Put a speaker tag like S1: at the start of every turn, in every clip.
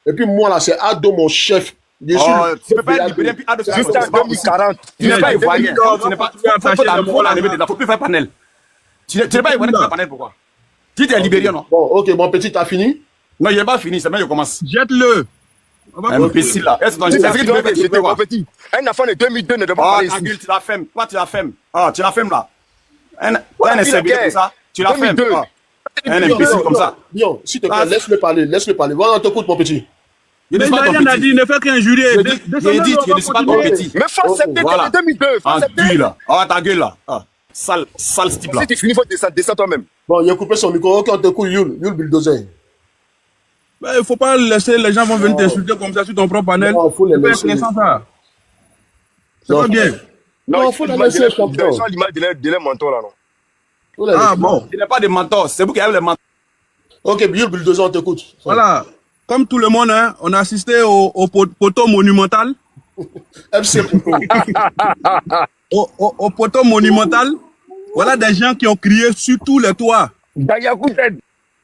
S1: Et puis moi, là, c'est Ado, mon chef.
S2: Tu peux pas être libéré, puis Ado, c'est
S3: Jusqu'à 2040.
S2: Tu n'es pas ivoirien. Tu n'es pas. Faut plus faire panel. Tu n'es pas ivoirien, tu fais panel, pourquoi? Tu t'es libéré, non?
S1: Bon, ok, mon petit, t'as fini?
S2: Non, il n'est pas fini, c'est même, je commence.
S4: Jette-le.
S2: Imbécile, là. Est-ce que tu veux faire jeter, quoi?
S3: Un enfant de 2002 ne doit pas parler ici.
S2: Tu la fermes. Toi, tu la fermes. Ah, tu la fermes, là. Un serviteur comme ça, tu la fermes. Un imbécile comme ça.
S1: Bien, s'il te plaît, laisse-le parler, laisse-le parler. Voilà, on t'écoute, mon petit.
S4: Mais il n'a rien dit, il ne fait qu'injurier.
S2: J'ai dit, tu ne suis pas ton petit.
S3: Mais faut accepter
S2: Voilà.
S3: 2002.
S2: Ah, gueule, là. Ah, ta gueule, là. Ah, sale ce type, là.
S3: Si tu finis, il faut descendre toi-même.
S1: Bon, il a coupé son micro. Ok, on t'écoute, Yul Bulldozer.
S4: Il ne faut pas laisser les gens vont venir t'insulter comme ça sur ton propre panel.
S1: Non, il faut les laisser.
S4: C'est pas bien.
S1: Non, il faut les laisser, champion.
S3: Ils sont l'image de leur mentor, là, non?
S4: Ah bon.
S2: Il n'est pas de mentor, c'est vous qui avez le mentor.
S1: Ok, Yul Bulldozer, on t'écoute.
S4: Voilà. Comme tout le monde, hein, on a assisté au poteau monumental.
S1: FC Poteau.
S4: Au poteau monumental. Voilà des gens qui ont crié sur tous les toits.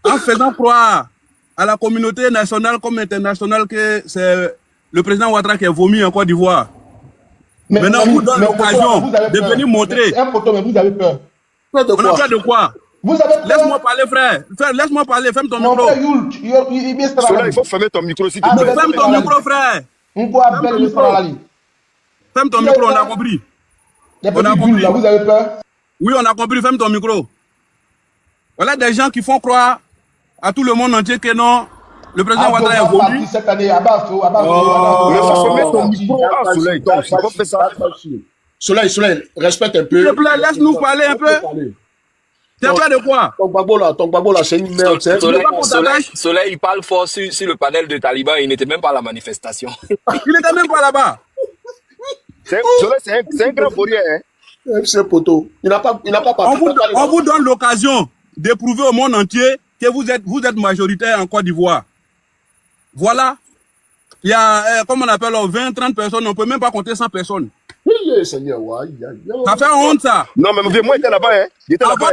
S4: En faisant croire à la communauté nationale comme internationale que c'est le président Ouattara qui est vomi en Côte d'Ivoire. Maintenant, on vous donne l'occasion de venir montrer.
S5: Un poteau, mais vous avez peur.
S4: On a peur de quoi?
S5: Vous avez peur.
S4: Laisse-moi parler, frère. Laisse-moi parler, ferme ton micro.
S3: Cela, il faut fermer ton micro si tu
S5: Ah,
S3: veux.
S4: Ferme ton micro, frère. Ferme ton micro, on a compris.
S5: On a compris. Là, vous avez peur?
S4: Oui, on a compris, ferme ton micro. Voilà des gens qui font croire à tout le monde entier que non, le président Ouattara est vomi.
S5: Cette année, Abbas.
S3: Mais faut fermer ton micro. Ah, Soleil, donc, c'est pas fait ça.
S1: Soleil, respecte un peu.
S4: S'il te plaît, laisse-nous parler un peu. T'as peur de quoi?
S1: Ton babo là, c'est une merde.
S6: Soleil, il parle fort sur le panel de Taliban. Il n'était même pas à la manifestation.
S4: Il n'était même pas là-bas.
S3: Soleil, c'est un grand bourrier, hein.
S1: FC Poteau. Il n'a pas
S4: On vous donne l'occasion de prouver au monde entier que vous êtes majoritaire en Côte d'Ivoire. Voilà. Il y a, comment on appelle, 20, 30 personnes. On ne peut même pas compter 100 personnes.
S1: Seigneur,
S4: Ça fait honte, ça.
S3: Non, mais moi, j'étais là-bas, hein. J'étais là-bas.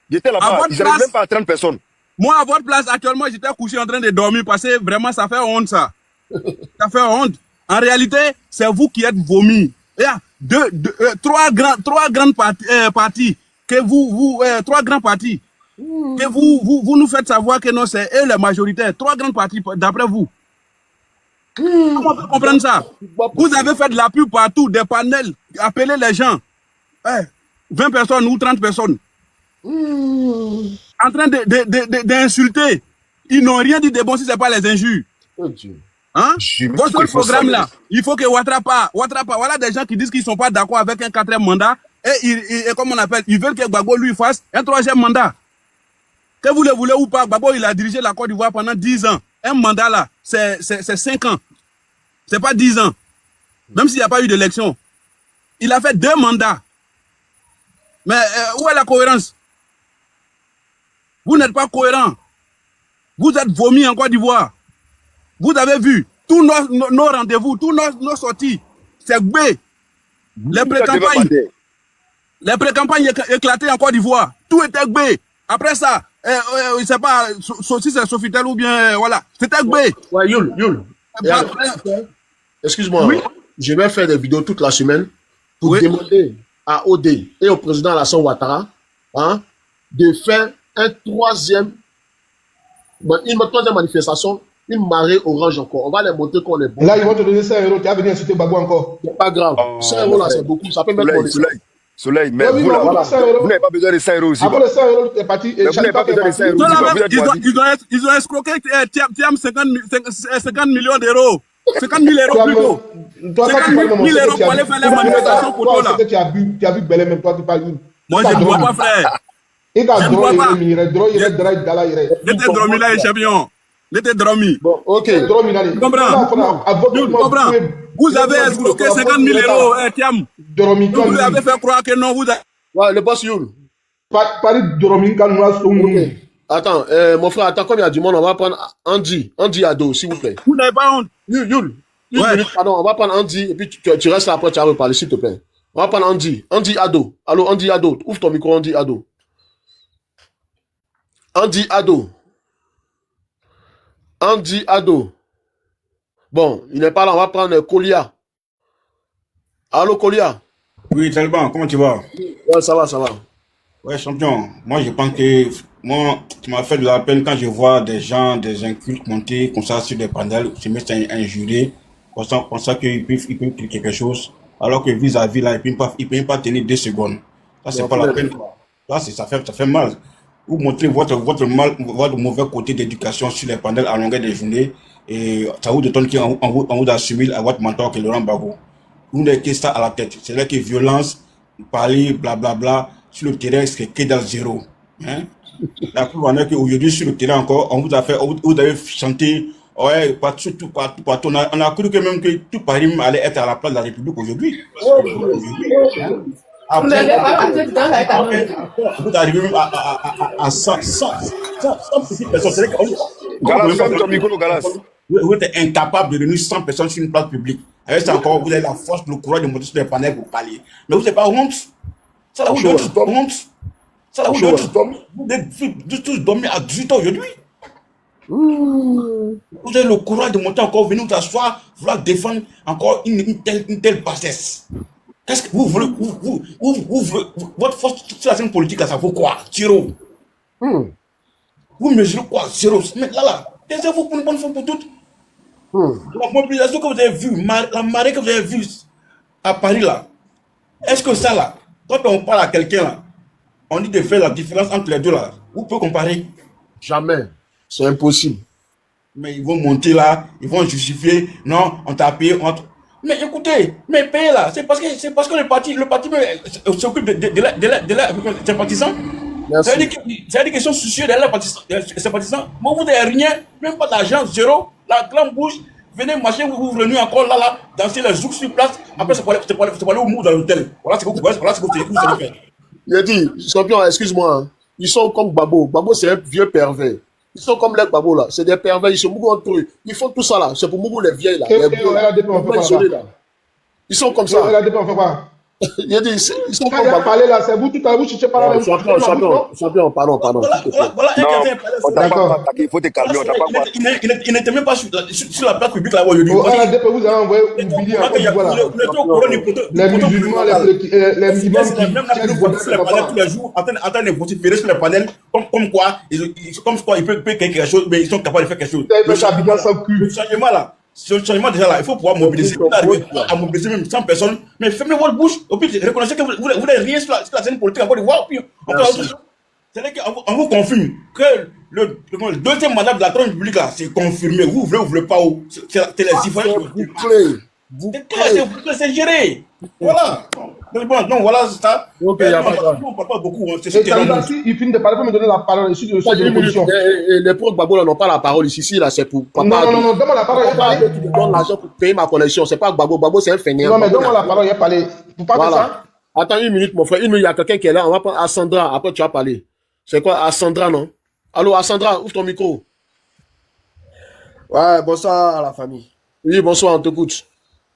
S3: J'étais là-bas. Ils n'arrivent même pas à 30 personnes.
S4: Moi, à votre place, actuellement, j'étais couché en train de dormir parce que vraiment, ça fait honte, ça. Ça fait honte. En réalité, c'est vous qui êtes vomis. Il y a trois grandes parties que trois grands partis que vous nous faites savoir que non, c'est eux les majoritaires. Trois grandes parties, d'après vous. Comment on peut comprendre ça? Vous avez fait de la pub partout, des panels, appelez les gens. 20 personnes ou 30 personnes. En train d'insulter. Ils n'ont rien dit de bon si ce n'est pas les injures. Hein? Votre programme là, il faut que Ouattara part. Voilà des gens qui disent qu'ils ne sont pas d'accord avec un 4e mandat. Et comme on appelle, ils veulent que Gbagbo lui fasse un 3e mandat. Que vous le voulez ou pas, Gbagbo il a dirigé la Côte d'Ivoire pendant 10 ans. Un mandat là, c'est 5 ans. C'est pas 10 ans. Même s'il n'y a pas eu d'élection. Il a fait 2 mandats. Mais où est la cohérence? Vous n'êtes pas cohérent. Vous êtes vomis en Côte d'Ivoire. Vous avez vu tous nos rendez-vous, tous nos sorties. C'est B. Les pré-campagnes éclatées en Côte d'Ivoire. Tout était B. Après ça, je ne sais pas si c'est Sofitel ou bien, voilà. C'était B.
S1: Ouais, Yul. Excuse-moi. Oui? Je vais faire des vidéos toute la semaine pour demander à OD et au président Alassane Ouattara de faire une troisième manifestation, une marée orange encore. On va les montrer qu'on est bon.
S5: Là, ils vont te donner 5 €. Tu vas venir insulter Gbagbo encore.
S1: C'est pas grave. 5 € là, c'est beaucoup. Ça peut mettre mon
S3: Soleil, mais vous n'avez pas besoin de 5 € aussi.
S5: Après les 5 €, tu es parti.
S3: Vous n'avez pas besoin de 5 €.
S4: Ils ont escroqué Thiam 50 millions d'euros. 50 000 € plutôt. 50 000 € pour aller faire les manifestations pour toi là.
S5: Tu as vu Belém, même toi, tu parles.
S4: Moi, je ne vois pas, frère. Je ne vois pas. L'été dromi là est champion. L'été dromi.
S1: Bon, ok.
S4: Tu comprends? Vous avez escroqué 50 000 €, Thiam. Vous avez fait croire que non, vous avez...
S1: Ouais, le boss Yul.
S5: Paris Dromi, quand nous avons...
S1: Attends, mon frère, attends, comme il y a du monde, on va prendre Andy Ado, s'il vous plaît.
S4: Vous n'avez pas honte.
S1: Yul, pardon, on va prendre Andy, et puis tu restes là après, tu vas reparler, s'il te plaît. On va prendre Andy Ado. Allô, Andy Ado, ouvre ton micro, Andy Ado. Andy Ado. Bon, il n'est pas là, on va prendre Kolia. Allô, Kolia?
S7: Oui, Taliban, comment tu vas?
S1: Ouais, ça va, ça va.
S7: Ouais, champion, moi je pense que moi, tu m'as fait de la peine quand je vois des gens, des incultes monter comme ça sur des panels, se mettre un juré, pensant qu'ils peuvent dire quelque chose, alors que vis-à-vis là, ils ne peuvent pas tenir 2 secondes. Ça, c'est pas la peine. Là, ça fait mal. Vous montrez votre mauvais côté d'éducation sur les panels à longueur de journée, et ça vous donne qu'on vous assume à votre mentor qui est Laurent Gbagbo. Vous n'avez que ça à la tête. C'est là que violence, parler, blablabla, sur le terrain, c'est que dans zéro. Hein? La preuve en est qu'aujourd'hui, sur le terrain encore, on vous a fait, vous avez chanté, ouais, partout. On a cru que même que tout Paris allait être à la place de la République aujourd'hui. Après, vous arrivez même à 100 petites personnes. C'est vrai
S3: Galas.
S7: Vous êtes incapable de réunir 100 personnes sur une place publique. Avec ça encore, vous avez la force, le courage de monter sur les panels pour parler. Mais vous n'avez pas honte. Ça là, vous devez tous honte. Ça là, vous devez tous dormir à 18 ans aujourd'hui. Vous avez le courage de monter encore, venir vous asseoir, vouloir défendre encore une telle bassesse. Qu'est-ce que vous voulez, votre force sur la scène politique là, ça vaut quoi? Zéro. Vous mesurez quoi? Zéro. Mais là, taisez-vous pour une bonne fois pour toutes. La mobilisation que vous avez vue, la marée que vous avez vue à Paris là, est-ce que ça là, quand on parle à quelqu'un là, on dit de faire la différence entre les deux là, vous pouvez comparer?
S1: Jamais. C'est impossible.
S7: Mais ils vont monter là, ils vont justifier, non, on t'a payé, mais écoutez, mais payer là, c'est parce que le parti s'occupe de sympathisants. Ça veut dire qu'ils sont soucieux de leurs sympathisants. Moi, vous n'avez rien, même pas d'argent, zéro. La grande bouche, venez marcher, vous venez encore là, danser les zouks sur place. Après, c'est pour aller au mou dans l'hôtel. Voilà ce que vous allez faire.
S1: Il a dit, champion, excuse-moi, hein. Ils sont comme Gbagbo. Gbagbo, c'est un vieux pervers. Ils sont comme les Gbagbo là. C'est des pervers, ils sont beaucoup entre eux. Ils font tout ça là. C'est pour beaucoup les vieilles là. Ils sont comme ça. Il a dit, ils sont comme Gbagbo.
S5: C'est vous tout à l'heure, vous cherchez pas la
S1: champion, pardon.
S7: Voilà un gars
S3: on t'a pas attaqué, il faut te calmer, on t'a pas
S7: il n'était même pas sur la place publique là aujourd'hui.
S5: vous avez envoyé une vidéo les musulmans, les musulmans
S7: tous les jours en train de vociférer sur les panels comme quoi il peut quelque chose, mais ils sont capables de faire quelque chose. Le changement là, ce changement déjà là, il faut pouvoir mobiliser. À mobiliser même 100 personnes, mais fermez votre bouche. Au plus, reconnaissez que vous n'avez rien sur la scène politique en Côte d'Ivoire. C'est-à-dire qu'on vous confirme que le deuxième mandat de la Troisième République là, c'est confirmé. Vous voulez pas où? C'est les citoyens qui c'est géré. Voilà. Donc voilà, c'est ça.
S1: Ok, il n'y a pas de problème.
S7: On ne parle pas beaucoup.
S5: Il finit de parler pour me donner la parole ici de l'opposition.
S1: Les pro Gbagbo n'ont pas la parole ici là, c'est pour papa.
S5: Non, donne-moi la parole.
S1: Tu me donnes l'argent pour payer ma connexion. C'est pas Gbagbo. Gbagbo, c'est un fainéant.
S5: Non, mais donne-moi la parole, il a parlé. Pour pas faire ça.
S1: Attends une minute, mon frère. Une minute, il y a quelqu'un qui est là. On va prendre Assandra. Après, tu vas parler. C'est quoi, Assandra, non? Allô, Assandra, ouvre ton micro.
S8: Ouais, bonsoir à la famille.
S1: Oui, bonsoir, on t'écoute.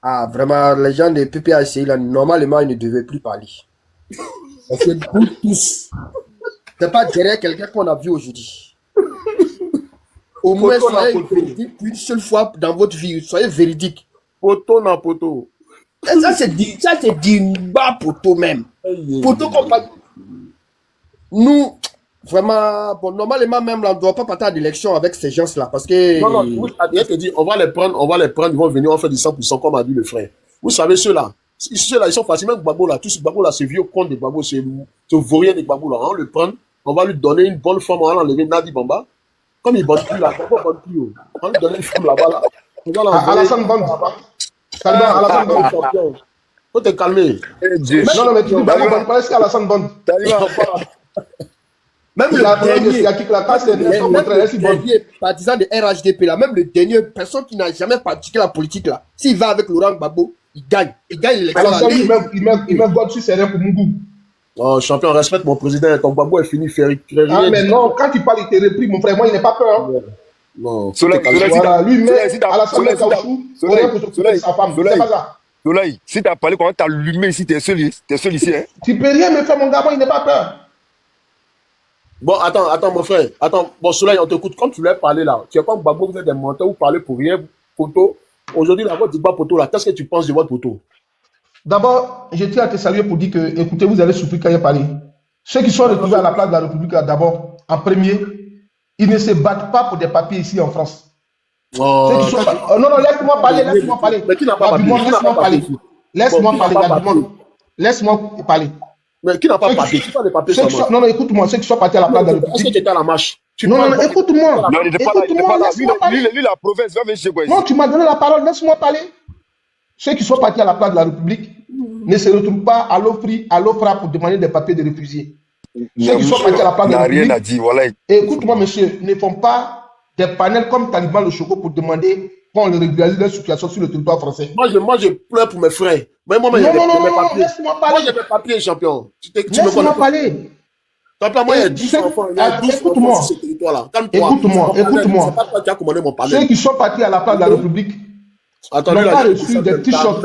S8: Ah, vraiment, les gens de PPACI, là, normalement, ils ne devaient plus parler. Parce que vous tous, c'est pas derrière quelqu'un qu'on a vu aujourd'hui. Au moins, soyez véridique une seule fois dans votre vie. Soyez véridique.
S1: Poto na poto.
S8: Ça, c'est du bas poto même. Poto qu'on parle. Nous, vraiment, bon, normalement, même, là, on ne doit pas partir à l'élection avec ces gens-là. Parce que.
S1: Non, je te dis, on va les prendre, ils vont venir, on fait du 100%, comme a dit le frère. Vous savez, ceux-là, ils sont faciles, même Gbagbo là, tout ce Gbagbo là, ce vieux con de Gbagbo, ce vaurien de Gbagbo là, on le prend, on va lui donner une bonne forme, on va l'enlever Nadi Bamba. Comme il ne bande plus là, Gbagbo ne bande plus. On va lui donner une forme là-bas là. On va l'enlever.
S5: Alassane Bande. Alassane Bande.
S1: Faut te calmer.
S5: Non, mais tu dis Gbagbo Bande, parle Alassane Bande. Même le
S8: dernier partisan de RHDP là, même le dernier personne qui n'a jamais pratiqué la politique là, s'il va avec Laurent Gbagbo, il gagne. Il gagne l'élection.
S5: Il met God sur ses rêves pour Mougou.
S1: Oh, champion, respecte mon président. Ton Gbagbo est fini.
S5: Ah, mais non, quand il parle, il te repris. Mon frère, moi, il n'est pas peur. Hein.
S1: Non.
S5: Voilà, lui, mais à la salle de caoutchouc, sa femme. C'est pas ça.
S3: Soleil, si tu as parlé, quand tu as allumé ici, tu es seul ici. Hein.
S5: Tu peux rien me faire, mon gars, il n'est pas peur.
S1: Bon, attends, mon frère. Attends, bon, Soleil, on t'écoute. Comme tu l'as parlé là, tu es comme Gbagbo, vous êtes des menteurs, vous parlez pour rien, photo. Aujourd'hui, la voix du bas poteau, là, qu'est-ce que tu penses de votre poteau?
S5: D'abord, je tiens à te saluer pour dire que, écoutez, vous allez souffrir quand il y a parlé. Ceux qui sont retrouvés à la place de la République, d'abord, en premier, ils ne se battent pas pour des papiers ici en France. Non, laisse-moi parler.
S1: Mais qui n'a pas papier?
S5: Laisse-moi parler.
S1: Mais qui n'a pas papier? Qui n'a pas papier seulement?
S5: Non, écoute-moi, ceux qui sont partis à la place de la République.
S1: Est-ce que tu étais à la marche?
S5: Non, écoute-moi.
S3: Non, il n'était pas là. Lui, la province, va venir chez quoi ici?
S5: Non, tu m'as donné la parole, laisse-moi parler. Ceux qui sont partis à la place de la République ne se retrouvent pas à l'OFRA pour demander des papiers de réfugiés. Ceux qui sont partis à la place de la République,
S3: rien à dire, voilà.
S5: Écoute-moi, monsieur, ne font pas des panels comme Taliban le Choco pour demander qu'on régularise leur situation sur le territoire français.
S1: Moi, je pleure pour mes frères. Mais moi,
S5: non, laisse-moi parler.
S1: Moi, j'ai mes papiers, champion.
S5: Laisse-moi parler.
S1: Champion, moi, il y a 10 enfants. Il y a 12 enfants sur ce territoire-là.
S5: Écoute-moi.
S1: C'est pas toi qui as commandé mon palais.
S5: Ceux qui sont partis à la place de la République n'ont pas reçu des t-shirts.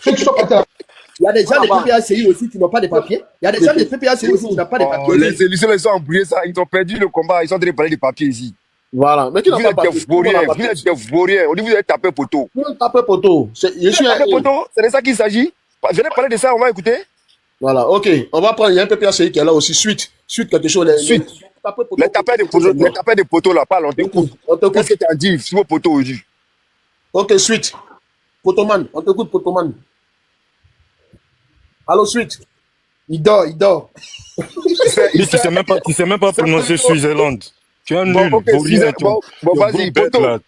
S5: Ceux qui sont partis à la...
S8: Il y a des gens des PPACI aussi qui n'ont pas de papiers. Il y a des gens des PPACI aussi qui n'ont pas de papiers.
S3: Les élections, ils sont embrouillés, ça. Ils ont perdu le combat. Ils sont en train de parler des papiers ici.
S1: Voilà. Mais qui n'a pas de papiers?
S3: Vous êtes des vauriens. On dit vous êtes tapé poteau.
S1: Vous êtes tapé poteau.
S3: C'est de ça qu'il s'agit. Venez parler de ça, on va écouter.
S1: Voilà, ok. On va prendre, il y a un PPACI qui est là aussi. Suite quelque chose.
S3: Les tapés des poteaux là, parle, on t'écoute. Qu'est-ce que tu as dit sur vos poteaux aujourd'hui?
S1: Ok, suite. Potoman, on t'écoute, Potoman. Allô, suite.
S8: Il dort.
S9: Tu sais même pas prononcer Suisse-Zélande. Tu es un nul.
S3: Bon, vas-y, poteau.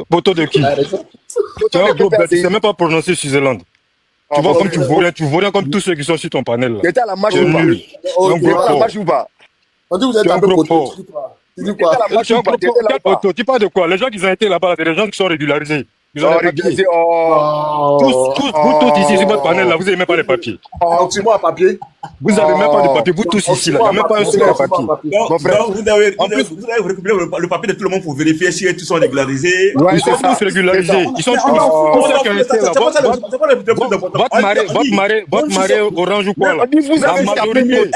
S9: Poteau de qui? Tu es un gros bête, tu sais même pas prononcer Suisse-Zélande. Tu vois comme tu vaux rien comme tous ceux qui sont sur ton panel là.
S3: Tu étais à la marche ou pas? Tu étais à la marche ou pas?
S1: On dit vous êtes un peu poteau. Tu dis quoi?
S9: Tu es un gros poteau. Tu parles de quoi? Les gens qui ont été là-bas, c'est des gens qui sont régularisés. Ils ont les papiers. Vous tous ici sur votre panel là, vous n'avez même pas les papiers.
S1: C'est moi à papier.
S9: Vous n'avez même pas de papier. Vous tous ici là, il n'y a même pas un seul papier.
S4: Donc, vous avez récupéré le papier de tout le monde pour vérifier si tous sont régularisés.
S9: Ils sont tous régularisés. Ils sont tous ceux qui ont été là. Votre marée orange ou quoi là? La majorité.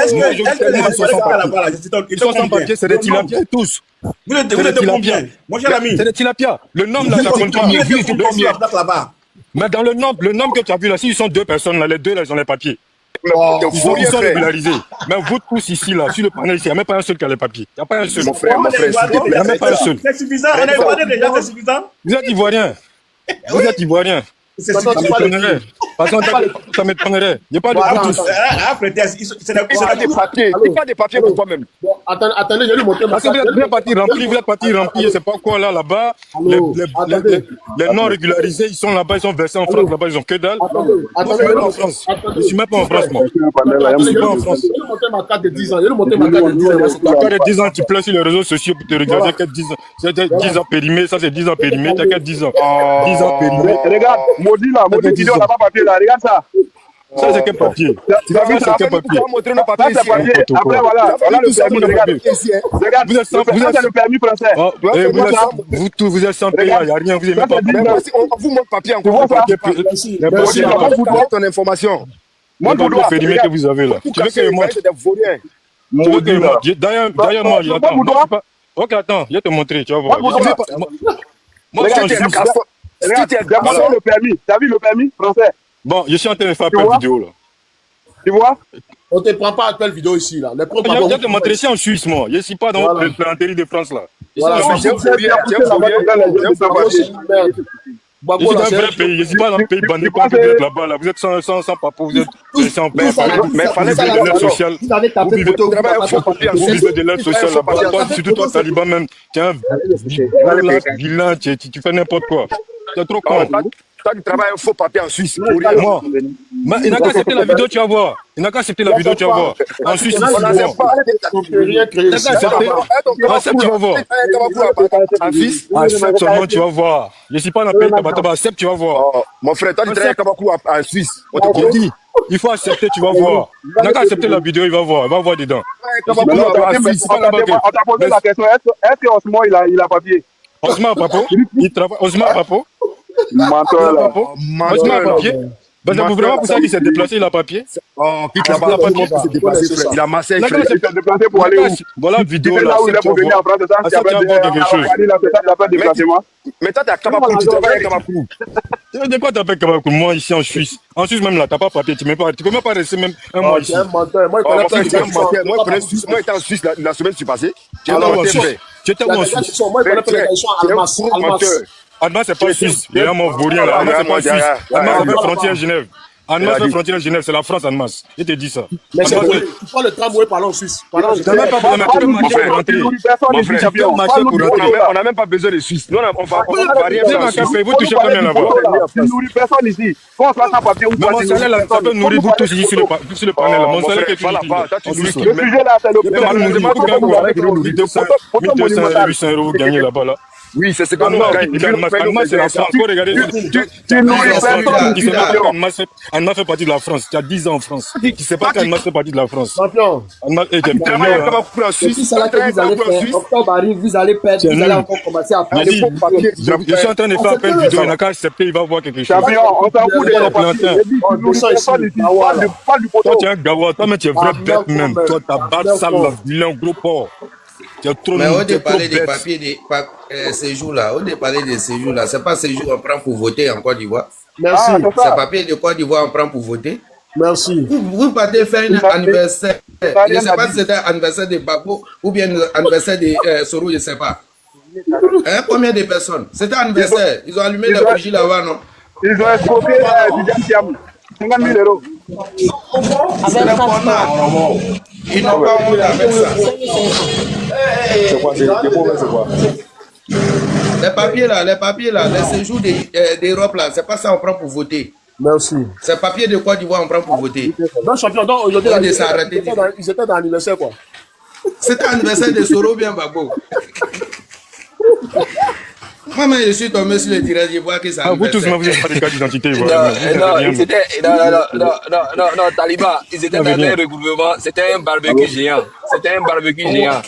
S9: Ils sont sans papier, c'est des tilapiens tous.
S4: Vous êtes combien? Mon cher ami.
S9: C'est des tilapiens. Le nombre là, ça compte pas. Mais dans le nombre que tu as vu là, s'ils sont 2 personnes là, les 2 là, ils ont les papiers. Ils sont régularisés. Mais vous tous ici là, sur le panel, il n'y a même pas un seul qui a les papiers. Il n'y a pas un seul.
S3: Mon frère,
S9: il n'y a même pas un seul.
S4: C'est suffisant. On a évalué déjà, c'est suffisant.
S9: Vous êtes ivoirien.
S4: C'est suffisant.
S9: Ça m'étonnerait. Il n'y a pas de tous.
S3: c'est des papiers. Il pas des papiers pour toi-même.
S1: Attendez, je vais lui montrer ma
S9: carte. Parce que vous êtes parti remplir, c'est pas quoi là-bas. Les non régularisés, ils sont là-bas, ils sont versés en France, là-bas, ils ont que dalle.
S1: Attendez,
S9: je suis même pas en France, moi.
S1: Je suis pas en France. Je vais lui montrer ma carte de 10 ans.
S9: La carte de 10 ans, tu pleures sur les réseaux sociaux pour te regarder que 10 ans. C'est 10 ans périmés, ça c'est 10 ans périmés, t'as que 10 ans. 10 ans périmés.
S10: Regarde, maudit vidéo, on n'a pas papier là, regarde ça.
S9: Ça c'est quel papier?
S10: Tu vas
S9: c'est quel papier?
S3: Montrer nos papiers ici.
S10: Après voilà, le permis, regarde. Vous êtes le permis français.
S9: Vous êtes sans payer, il n'y a rien, vous n'avez même pas.
S3: On vous montre papier encore. Ton information.
S9: Moi, le périmé que vous avez là. Tu veux que moi? D'ailleurs, moi, j'attends. Ok, attends, je vais te montrer, tu vas voir. Moi,
S10: je suis en juge. Regarde, le permis. Tu as vu le permis français?
S9: Bon, je suis en train de faire plein de vidéos là.
S10: Tu vois?
S1: On ne te prend pas à quelle vidéo ici là.
S9: Je vais te montrer ici en Suisse, moi. Je ne suis pas dans le plantérie de France là.
S1: Je suis
S9: dans un vrai pays, je ne suis pas dans un pays bandit comme vous êtes là-bas. Là. Vous êtes sans papa, vous êtes sans père. Mais fallait de l'aide sociale. Vous vivez de l'aide sociale là-bas. Surtout toi, Taliban même. Tiens, vilain, tu fais n'importe quoi. C'est trop con.
S3: Toi, tu travailles un faux papier en Suisse.
S9: Moi. Il n'a qu'à accepter la vidéo, tu vas voir. Il n'a qu'à accepter la vidéo, tu vas voir. En Suisse, il faut accepte, tu vas voir. Accepte seulement, tu vas voir. Je ne suis pas dans le pays de accepte, tu vas voir.
S3: Mon frère, toi, tu travailles Kabakou en Suisse.
S9: On te dit, il faut accepter, tu vas voir. Il n'a qu'à accepter la vidéo, il va voir dedans.
S10: On t'a posé la question, est-ce qu'Osmo, il a papier?
S9: Osman Papo, il travaille. Osman Papo.
S10: Menteur là.
S9: Osman Papier. Bah, c'est vraiment pour ça qu'il s'est déplacé, il a papier.
S3: Oh, quitte là-bas, il s'est déplacé, frère. Il a Marseille,
S10: Là,
S3: frère.
S10: il s'est déplacé pour aller où?
S9: Voilà, vidéo
S10: C'est
S9: là.
S10: là où il est pour venir en France, c'est ça?
S9: Ah, ça tient à voir quelque chose.
S10: Il a pas de déplacement.
S3: Mais toi, t'es à Kamakoum, tu travailles à Kamakoum.
S9: De quoi t'appelles Kamakoum? Moi, ici en Suisse. En Suisse, même là, t'as pas papier. Tu peux même pas rester même un mois ici.
S1: C'est un menteur. Moi,
S3: Oh,
S1: il
S3: mon frère,
S1: connaît
S3: tu es un menteur. Moi, je connais Suisse. Moi, j'étais en Suisse la semaine qui est passée. Tu es un menteur, frère.
S9: Tu étais où en Suisse?
S1: Moi, il connaît pas les traditions Almas.
S9: Almas, c'est pas Suisse. Il y a un mot vaurien là. Almas, c'est pas Suisse. Almas, ça fait frontière Genève. Almas fait frontière Genève, c'est la France, Almas. Je te dis ça.
S1: Mais c'est tu prends le tramway parlant en Suisse.
S9: Tu n'as même pas besoin de marcher pour rentrer.
S3: On n'a même pas besoin de Suisse. Nous, on va rien faire en Suisse.
S9: Vous touchez combien là-bas?
S10: Tu nourris personne ici. Quand on soit sans papier,
S9: Mais mon salaire là, ça peut nourrir vous tous ici sur le panel. Mon salaire est
S10: le sujet là, c'est le
S9: 800 € vous gagnez là-bas là.
S3: Oui, c'est ce qu'on a gagné.
S9: Almas, c'est la France. Regardez. Almas fait partie de la France. Tu as 10 ans en France. Tu ne sais pas qu'Almas fait partie de la France.
S1: Champion.
S9: Almas est
S8: C'est tout ça là que vous allez faire. Octobre arrive, vous allez perdre, vous allez encore commencer à faire des faux papiers.
S9: Je suis en train de faire appel vidéo. Il n'a qu'à accepter, il va voir quelque chose.
S10: champion, on s'en fout des papiers. Pas du
S9: Toi,
S10: poteau.
S9: tu es un gawa. Toi, mais tu es vrai bête même. Toi, ta barre sale, vilain gros porc. Tu es trop
S11: Mais
S9: nul,
S11: on
S9: tu es
S11: te
S9: trop
S11: parlait des
S9: bête.
S11: papiers, ces jours-là. On te parlait de ces jours-là. C'est pas ces jours qu'on prend pour voter en Côte d'Ivoire.
S1: Merci.
S11: C'est papier de Côte d'Ivoire on prend pour voter.
S1: Merci.
S11: Vous partez faire un anniversaire. Je ne sais pas si c'était un anniversaire de Babo ou bien un anniversaire de Soro, je ne sais pas. Hein, combien de personnes? C'était un anniversaire. Ils ont allumé des bougies là-bas, non?
S10: Ils ont escroqué Didier Thiam. 50 000 €.
S11: C'est le connard. Ils n'ont pas honte avec ça.
S3: C'est quoi? C'est quoi?
S11: Les papiers là, les séjours d'Europe là, c'est pas ça on prend pour voter.
S1: Merci.
S11: C'est papier de Côte d'Ivoire on prend pour voter.
S1: Donc, champion, donc aujourd'hui,
S11: On s'est arrêté.
S1: ils étaient dans l'anniversaire, quoi.
S11: C'était l'anniversaire de Soro bien Babo. Moi, je suis tombé sur le tirage, je vois que ça.
S9: Vous tous, vous n'avez pas de carte d'identité.
S6: Non, Taliban, ils étaient dans un regroupement, c'était un barbecue géant. C'était un barbecue géant.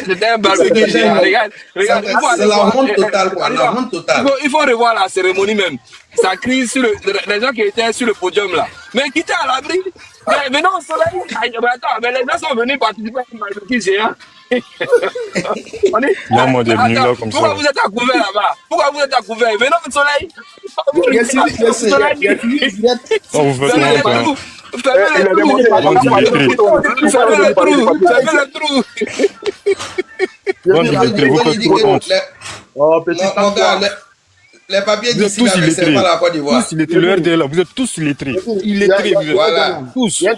S6: C'était un barbecue géant. Regarde.
S11: C'est la honte totale, quoi. La honte totale.
S6: Il faut revoir la cérémonie même. Ça crie sur les gens qui étaient sur le podium là. Mais qui étaient à l'abri. Mais venons au soleil. Mais les gens sont venus participer à un barbecue géant.
S9: Là, moi, des venus là comme ça.
S6: Pourquoi vous êtes à couvert là-bas? Pourquoi vous êtes à couvert? Venons au soleil.
S9: Oh, vous faites honte, hein.
S6: Fermez le trou.
S9: Vous faites trop honte.
S11: Oh, petit les papiers d'ici là, c'est pas la Côte d'Ivoire.
S9: Tous illettrés, le RDL là, vous êtes tous illettrés. Illettrés, vous êtes.
S11: Voilà.
S9: Tous.
S1: Il y a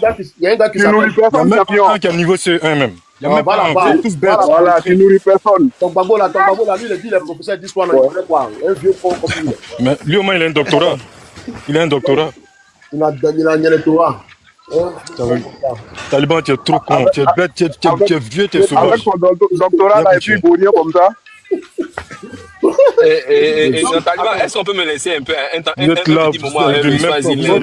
S1: un gars qui
S10: Tu nourris
S1: s'appelle.
S10: personne, champion.
S9: Qui a niveau C1 même. Il n'y a même pas un. Vous êtes tous bêtes.
S10: Voilà, tu nourris personne.
S1: Ton bago là, lui, il dit les professeurs disent quoi, là, il connaît quoi. Un vieux con comme lui.
S9: Mais lui au moins il a un doctorat. Il a un doctorat.
S1: Il a le Torah.
S9: Taliban, tu es trop con. Tu es bête, tu es vieux, tu es sauvage.
S10: Avec son doctorat là, et puis il comme ça.
S6: Et Taliban, est-ce qu'on peut me laisser un peu un petit moment avec Swaziland?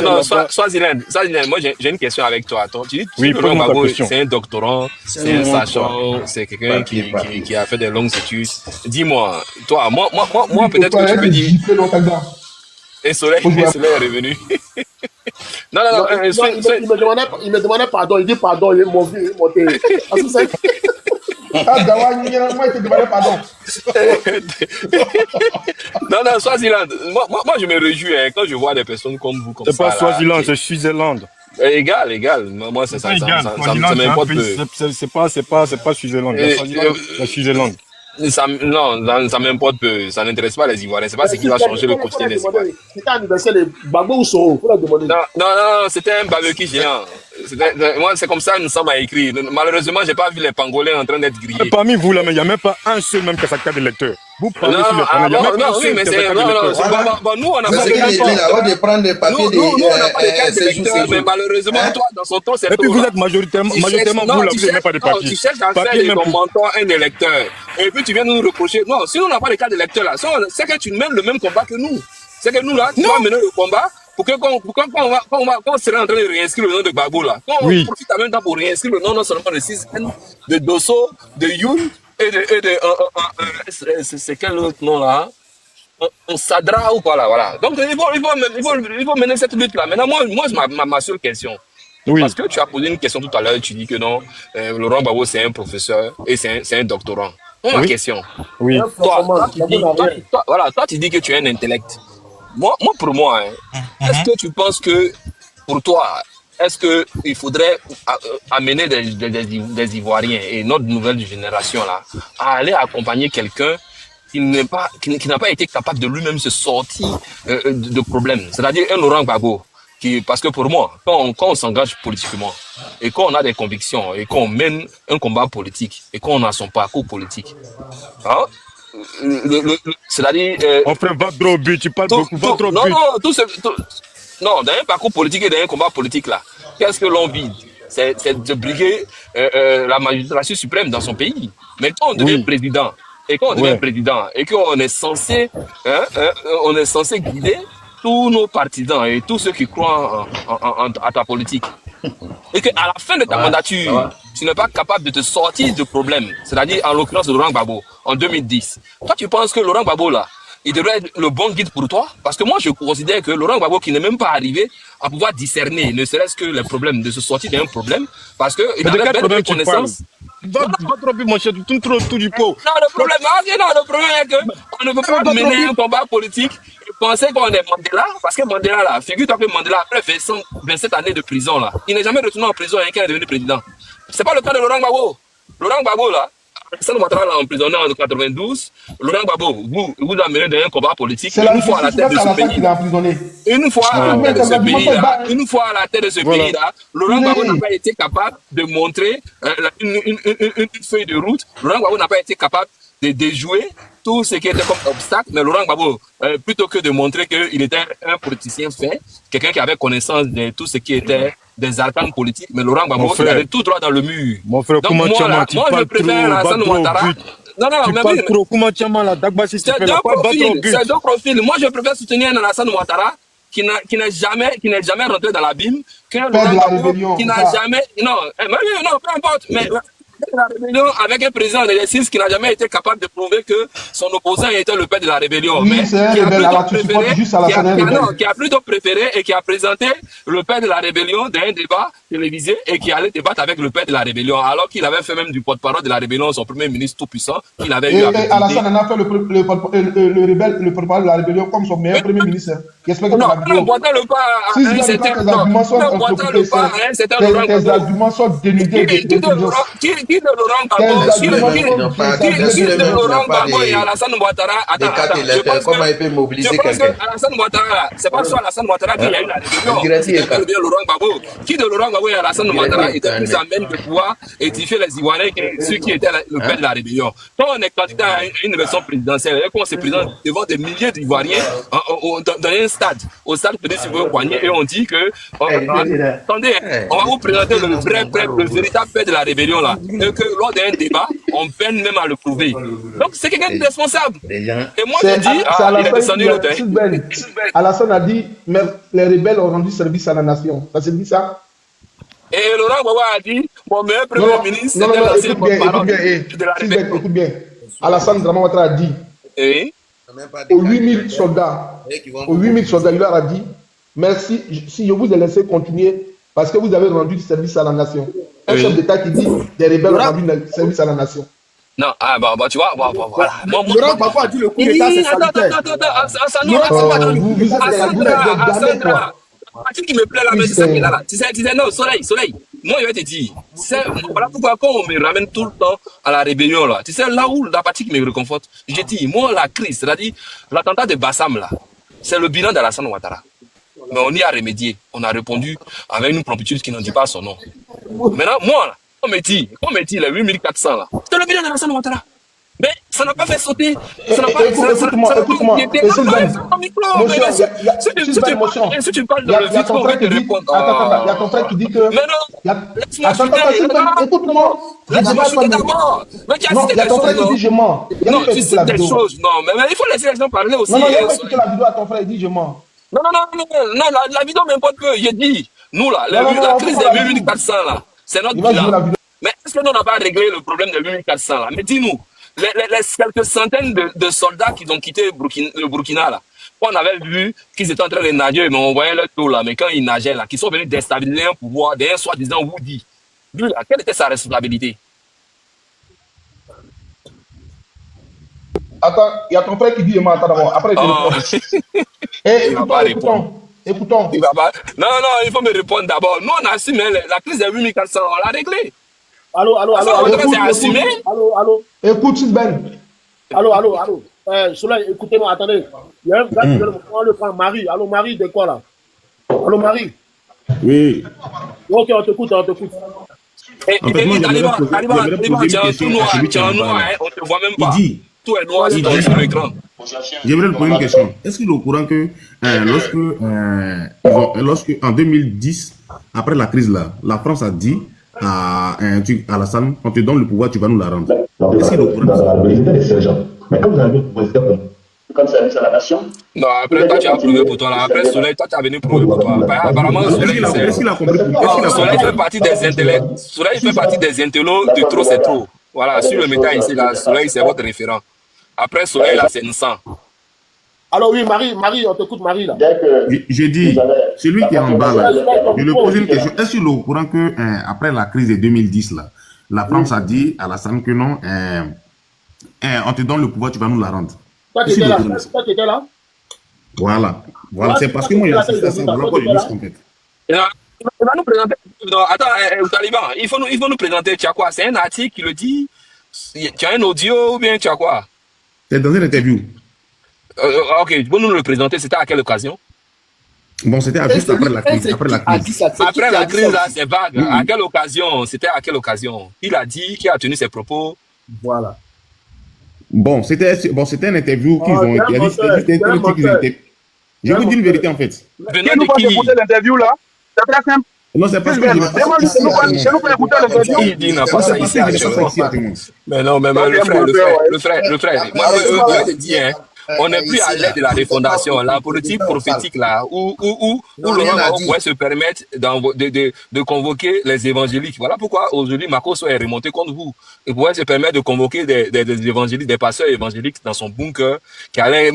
S6: Non, Swaziland, moi j'ai une question avec toi. Tu dis que le Bago, c'est un doctorant, c'est un sachant, c'est quelqu'un qui a fait des longues études. Dis-moi, toi, moi peut-être que tu peux dire. Et Soleil est revenu. Non,
S1: il me demandait pardon, il dit pardon, il est monté.
S5: Ah, Dawa, moi, il te demandait pardon.
S6: Non, Swaziland. Moi, je me réjouis quand je vois des personnes comme vous.
S9: C'est pas Swaziland, c'est Switzerland.
S6: Égal. Moi, ça m'importe peu.
S9: C'est pas Switzerland. C'est Switzerland.
S6: Non, ça m'importe peu. Ça n'intéresse pas les Ivoiriens. C'est pas ce qui va changer le quotidien des Ivoiriens.
S1: C'était un anniversaire de Bagbo ou Soro. Faut la demander.
S6: Non, c'était un barbecue géant. Moi, c'est comme ça, nous sommes à écrire. Malheureusement, j'ai pas vu les pangolins en train d'être grillés.
S9: Parmi vous, là, mais il n'y a même pas un seul même qui a sa carte d'électeur. Vous parlez sur le panel, il n'y a même pas un seul qui a sa carte d'électeur.
S6: Nous, on n'a pas de carte d'électeur. Mais malheureusement, toi, dans son tour, c'est tout.
S9: Et puis vous êtes majoritairement vous, là, vous n'avez même pas de papier.
S6: Tu cherches à faire de ton mentor un électeur. Et puis tu viens nous reprocher. Non, si on n'a pas de carte d'électeur, là, c'est que tu mènes le même combat que nous. C'est que nous, là, tu vas mener le combat. Pour que quand on sera en train de réinscrire le nom de Gbagbo là, quand on profite en même temps pour réinscrire le nom non seulement de 6N, de Dosso, de Youn et de c'est quel autre nom là? on s'adra ou quoi là, voilà. Donc il faut mener cette lutte là. Maintenant, moi ma seule question. Oui. Parce que tu as posé une question tout à l'heure, tu dis que non, Laurent Gbagbo c'est un professeur et c'est un doctorant. Moi, ma question. Oui. Toi, tu dis que tu es un intellect. Moi pour moi, est-ce que tu penses que pour toi, est-ce qu'il faudrait amener des Ivoiriens et notre nouvelle génération là à aller accompagner quelqu'un qui n'a pas été capable de lui-même se sortir de problèmes, c'est-à-dire un Laurent Gbagbo parce que pour moi, quand on s'engage politiquement et qu'on a des convictions et qu'on mène un combat politique et qu'on a son parcours politique, hein, c'est-à-dire
S9: on ferait va trop but, tu parles beaucoup, va trop but.
S6: Non, dans un parcours politique et dans un combat politique là, qu'est-ce que l'on vise? C'est de briguer la magistrature suprême dans son pays. Mais quand on devient président et qu'on est censé guider tous nos partisans et tous ceux qui croient à ta politique, et qu'à la fin de ta mandature, tu n'es pas capable de te sortir de problème, c'est-à-dire en l'occurrence de Laurent Gbagbo en 2010. Toi, tu penses que Laurent Gbagbo là, il devrait être le bon guide pour toi? Parce que moi, je considère que Laurent Gbagbo, qui n'est même pas arrivé à pouvoir discerner, ne serait-ce que les problèmes, de se sortir d'un problème, parce que il avait belle connaissance.
S9: Va trop vite, mon cher, tu tournes tout du pot.
S6: Non, le problème est qu'on ne peut pas mener un combat politique et penser qu'on est Mandela, parce que Mandela, là, figure-toi que Mandela, après 27 années de prison, là, il n'est jamais retourné en prison et qu'il est devenu président. C'est pas le cas de Laurent Gbagbo. Laurent Gbagbo, là, Alassane Ouattara l'a emprisonné en 92. Laurent Gbagbo, vous amenez dans un combat politique une fois à la tête de ce pays. Une fois à la tête de ce pays-là, Laurent Gbagbo n'a pas été capable de montrer une feuille de route. Laurent Gbagbo n'a pas été capable de déjouer tout ce qui était comme obstacle. Mais Laurent Gbagbo, plutôt que de montrer qu'il était un politicien fait, quelqu'un qui avait connaissance de tout ce qui était des arcanes politiques, mais Laurent Gbagbo, il avait tout droit dans le mur.
S9: Mon frère,
S6: donc moi je préfère Alassane Ouattara. Non,
S9: tu parles trop, comment tu as la Dagba si tu fais la
S6: c'est deux profils. Moi, je préfère soutenir un Alassane Ouattara qui n'est jamais rentré dans l'abîme, qu'un Laurent Gbagbo qui n'a jamais... Non, peu importe, mais... La rébellion avec un président de l'exercice qui n'a jamais été capable de prouver que son opposant était le père de la rébellion, mais qui a plutôt préféré et qui a présenté le père de la rébellion dans un débat télévisé et qui allait débattre avec le père de la rébellion, alors qu'il avait fait même du porte-parole de la rébellion son premier ministre tout puissant qu'il avait eu avec
S5: Alassane en a fait le porte-parole de la rébellion comme son meilleur premier ministre.
S6: Non, ne boitez le pas à un certain
S5: tes arguments sont dénudés
S6: qui de Laurent Gbagbo et Alassane Ouattara,
S11: comment il peut mobiliser quelqu'un?
S6: Alassane Ouattara, c'est pas soit Alassane Ouattara qui a eu la rébellion. Laurent Gbagbo, qui de Laurent Gbagbo et Alassane Ouattara était plus à même de pouvoir édifier les Ivoiriens que ceux qui étaient le père de la rébellion. Quand on est candidat à une élection présidentielle et qu'on se présente devant des milliers d'Ivoiriens dans un stade, au stade Pédé-Sylvain-Poignet, et on dit que attendez, on va vous présenter le véritable père de la rébellion là. Et que lors d'un débat, on peine même à le prouver. Donc c'est quelqu'un de responsable. Et moi je dis, il est descendu l'autre.
S5: Alassane a dit, mais les rebelles ont rendu service à la nation. Ça se dit ça?
S6: Et Laurent Gbagbo a dit, mon meilleur premier ministre, c'était l'ancien porte-parole de la rébellion.
S5: Écoute bien, Alassane Ouattara a dit, aux 8000 soldats, il leur a dit, merci, si je vous ai laissé continuer, parce que vous avez rendu service à la nation. Un chef d'État qui dit des rebelles ont rendu service à la nation.
S6: Non, tu vois, voilà.
S8: Laurent Gbagbo a dit le coup d'État, c'est salutaire.
S6: La partie qui me plaît là, mais c'est ça qui est là. Tu sais, non, soleil. Moi, je vais te dire, voilà pourquoi quand on me ramène tout le temps à la rébellion là, tu sais, là où la partie qui me réconforte, je dis, moi, la crise, c'est-à-dire l'attentat de Bassam là, c'est le bilan d'Alassane Ouattara. Mais on y a remédié. On a répondu avec une promptitude qui n'en dit pas son nom. Maintenant, moi, là, on me dit les 8400 là, c'est le bilan d'Alassane Ouattara. Mais ça n'a pas fait sauter. Ça n'a pas
S5: écoute-moi.
S6: Si tu parles de le vite, on va te répondre.
S5: Il y a ton frère qui dit que...
S6: Mais non,
S5: écoute-moi.
S6: Mais
S5: il y a ton frère qui dit je mens.
S6: Non, tu sais des choses. Non, mais il faut laisser les gens parler aussi.
S5: Non, il a pas écouté la vidéo à ton frère, il dit je mens.
S6: Non, la vidéo m'importe peu. J'ai dit, nous là, la crise des 8400 là, c'est notre bilan. Mais est-ce que nous n'avons pas réglé le problème des 8400 là? Mais dis-nous, les quelques centaines de soldats qui ont quitté le Burkina, là, on avait vu qu'ils étaient en train de nager, mais on voyait leur dos là, mais quand ils nageaient là, qu'ils sont venus déstabiliser un pouvoir d'un soi-disant Woody. Lui, là, quelle était sa responsabilité?
S5: Attends, il y a ton frère qui dit, attends d'abord, après je réponds. Écoutons.
S6: Non, il faut me répondre d'abord. Nous, on assume la crise des 8400, on l'a réglé.
S1: Allô.
S5: Écoute, Ben.
S1: Allô. Soleil, écoutez-moi, attendez. Il y a un gars qui veut le prendre, Marie. Allô, Marie, de quoi là? Allô, Marie?
S4: Oui.
S1: Ok, on t'écoute.
S6: Et Taliban, tu es un noir, on te voit même pas. Tout est noir sur l'écran.
S4: J'aimerais te poser une question. Est-ce qu'il est au courant que lorsque en 2010, après la crise là, la France a dit à Alassane, on te donne le pouvoir, tu vas nous la rendre. Est-ce qu'il est au courant de ça?
S12: Mais quand vous avez comme service à la nation.
S6: Non, après, toi, tu as prouvé pour toi. Là. Après, Soleil, toi, tu as venu prouver pour toi. Apparemment, Soleil, fait partie des intellects. Soleil fait partie des intellos de trop, c'est trop. Voilà, sur le métal ici, là, Soleil, c'est votre référent. Après, Soleil, là, c'est Nissan.
S1: Alors oui, Marie, on t'écoute, Marie, là.
S4: J'ai dit, celui qui est en bas, là, je lui pose une question. Est-ce qu'il est au courant que, après la crise de 2010, là, la France a dit à Alassane que non, on te donne le pouvoir, tu vas nous la rendre.
S1: Toi, tu étais là?
S4: Voilà, c'est parce que moi, j'ai assisté à ça. Voilà pourquoi je dis en fait.
S6: Il va nous présenter. Attends, Taliban, il faut nous présenter. Tu as quoi? C'est un article qui le dit? Tu as un audio ou bien tu as quoi?
S4: C'est dans une interview.
S6: Ok, tu peux nous le présenter. C'était à quelle occasion?
S4: Bon, c'était juste après la crise. Après
S6: la crise, là, c'est vague. À quelle occasion? C'était à quelle occasion? Il a dit qu'il a tenu ses propos.
S1: Voilà.
S4: Bon, c'était une interview qu'ils ont été. Je vous dis une vérité en fait.
S10: Venant de qui? Écouter l'interview là. C'est très simple.
S4: Non, c'est parce que
S10: je nous peux écouter l'interview.
S6: Il dit n'a pas ça ici. Mais non, mais le frère. Moi, je te dis, hein. On n'est plus à l'aide de la refondation, la politique prophétique là, où Laurent Gbagbo pourrait se permettre de convoquer les évangéliques. Voilà pourquoi aujourd'hui Makosso est remonté contre vous. Il pourrait se permettre de convoquer des évangéliques, des pasteurs évangéliques dans son bunker, qui allaient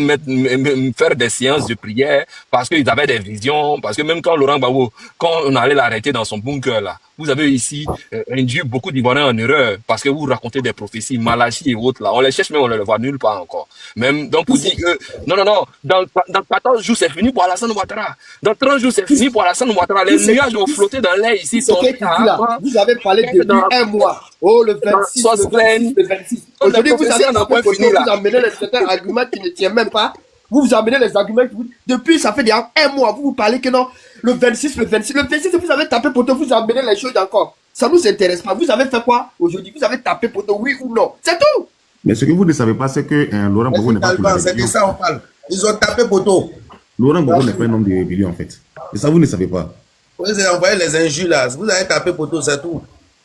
S6: faire des séances de prière parce qu'ils avaient des visions, parce que même quand Laurent Gbagbo, quand on allait l'arrêter dans son bunker là, vous avez ici induit beaucoup d'Ivoiriens en erreur parce que vous racontez des prophéties, Malachi et autres là. On les cherche mais on ne les voit nulle part encore. Même donc vous dites que non, dans 14 jours c'est fini pour Alassane Ouattara. Dans 30 jours c'est fini pour Alassane Ouattara. Les nuages vont flotter dans l'air ici.
S8: Vous avez parlé depuis un mois. Oh, le 26. Le 26. Aujourd'hui, vous avez amené certains arguments qui ne tiennent même pas. Vous amenez les arguments. Depuis, ça fait déjà un mois. Vous parlez que non, le 26, vous avez tapé poteau, vous amenez les choses encore. Ça ne nous intéresse pas. Vous avez fait quoi aujourd'hui? Vous avez tapé poteau, oui ou non? C'est tout.
S4: Mais ce que vous ne savez pas, c'est que Laurent Gbagbo n'est pas pour la rébellion.
S11: C'est de ça on parle. Ils ont tapé poteau.
S4: Laurent Gbagbo n'est pas un homme de rébellion en fait. Et ça, vous ne savez pas.
S11: Vous avez envoyé les injures là. Vous avez tapé poteau, c'est tout.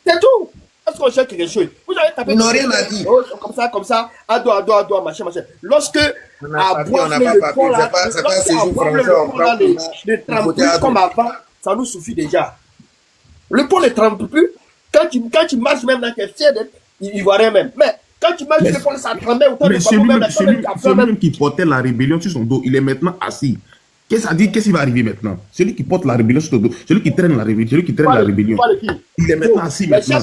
S8: C'est tout. Est-ce qu'on cherche quelque chose? Vous avez tapé.
S11: Ils n'ont rien à dire.
S8: Comme ça, à doigt, machin. Lorsque à boire le pont là, ne trempe plus comme avant, ça nous suffit déjà. Le pont ne trempe plus. Quand tu marches même dans tes fiers, il voit rien même. Mais quand tu marches le pont, ça tremble autant de
S4: celui qui portait la rébellion sur son dos, il est maintenant assis. Qu'est-ce qui va arriver maintenant? Celui qui porte la rébellion sur son dos, celui qui traîne la rébellion, il est maintenant assis maintenant.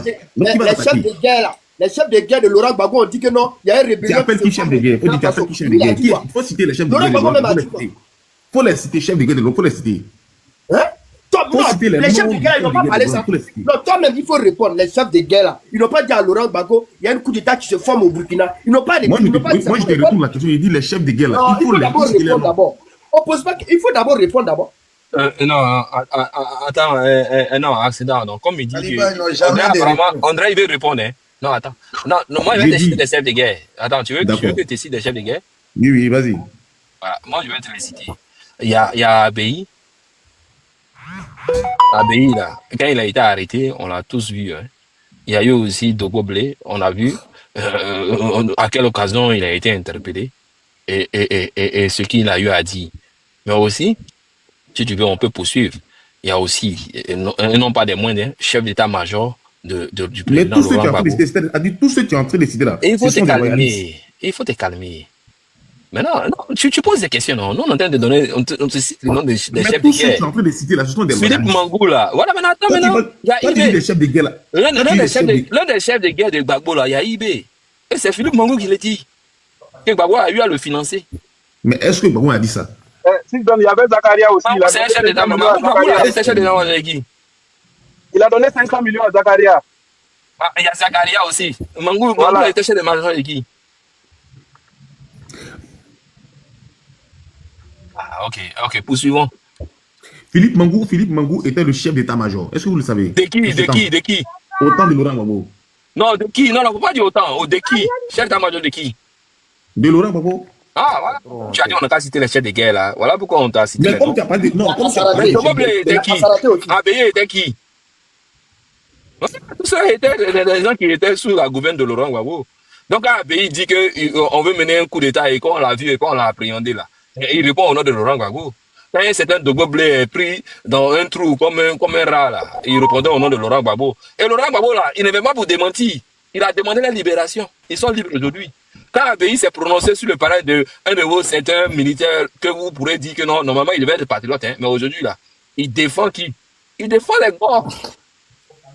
S8: Les chefs de guerre de Laurent Gbagbo ont dit que non, il y a une rébellion.
S4: Tu appelles qui chef de guerre? Il faut citer les chefs de guerre. Il faut les citer, chefs de guerre, il faut les citer.
S8: Hein? Les chefs de guerre, ils n'ont pas parlé ça. Non, toi-même, il faut répondre. Les chefs de guerre, là, ils n'ont pas dit à Laurent Gbagbo, il y a un coup d'État qui se forme au Burkina. Ils n'ont pas dit.
S4: Moi, je te retourne la question. Il dit les chefs de guerre, là.
S8: Il faut d'abord répondre d'abord. On pose pas. Il faut d'abord répondre d'abord.
S6: Non, attends, non, accident. Donc, comme il dit que André, il veut répondre. Hein. Non, attends. Non, moi, je vais te citer des chefs de guerre. Attends, tu veux que je te cite des chefs de guerre?
S4: Oui, vas-y.
S6: Voilà, moi, je vais te les citer. Il y a Abei. Abei, là, quand il a été arrêté, on l'a tous vu. Hein. Il y a eu aussi Dogo Blé, on a vu à quelle occasion il a été interpellé et ce qu'il a eu à dire. Mais aussi, si tu veux, on peut poursuivre. Il y a aussi, non pas des moindres, chef d'état-major du
S13: Mais
S6: président
S13: tous ceux qui
S6: Laurent
S13: ont
S6: Gbagbo.
S13: tous ceux qui ont entré décider là.
S6: Et il faut
S13: ce
S6: te
S13: sont des royalistes.
S6: calmer. Il faut te calmer. Maintenant, non, tu poses des questions, non? Nous, on est en train de donner, on te cite le nom des chefs
S13: Mais
S6: de
S13: tous ceux
S6: guerre.
S13: qui ont entré décider là, ce sont des
S6: Philippe
S13: royalistes.
S6: Mangou, là. Voilà, maintenant, attends,
S13: Toi, tu
S6: maintenant.
S13: vois-
S6: Il y a
S13: toi, tu dis
S6: IB.
S13: des chefs de guerre là.
S6: L'un
S13: Toi, tu dis des chefs de-
S6: l'un des chefs de guerre de Gbagbo, là, il y a IB. Et c'est Philippe Mangou qui l'a dit. Que Gbagbo a eu à le financer.
S13: Mais est-ce que Gbagbo a dit ça?
S10: Il y avait Zakaria aussi.
S6: Mangou, c'est un chef d'état-major. Gbagbo, là, c'est un chef d'état-major avec qui?
S10: Il a donné 500 millions à Zakaria.
S6: Ah, il y a Zakaria aussi. Mangou,
S10: Voilà.
S6: Mangou était chef d'état-major avec qui? Ah, ok, poursuivons.
S13: Philippe Mangou était le chef d'état-major. Est-ce que vous le savez?
S6: De qui?
S13: Autant de Laurent Gbagbo.
S6: Non, de qui? Non, faut pas dire autant. Oh, de qui? Chef d'état-major de qui?
S13: De Laurent Gbagbo.
S6: Ah, voilà. Tu as dit, on n'a pas cité les chefs de guerre, là. Voilà pourquoi on t'a cité.
S13: Mais
S6: les
S13: comme
S6: noms.
S13: tu n'as pas dit. Non, comme tu as pas
S6: Mais
S13: dit.
S6: Togoblé était qui? Abeye était qui? Tout ça était des gens qui étaient sous la gouverne de Laurent Gbagbo. Donc, quand Abeye dit qu'on veut mener un coup d'État et qu'on l'a vu et qu'on l'a appréhendé, là, et il répond au nom de Laurent Gbagbo. Quand un certain Togoblé est pris dans un trou comme un rat, là, il répondait au nom de Laurent Gbagbo. Et Laurent Gbagbo, là, il ne veut pas vous démentir. Il a demandé la libération. Ils sont libres aujourd'hui. Quand Abeye s'est prononcé sur le palais de un de vos certains militaires que vous pourrez dire que non, normalement, il devait être patriote, hein, mais aujourd'hui, là, il défend qui? Il défend les gars.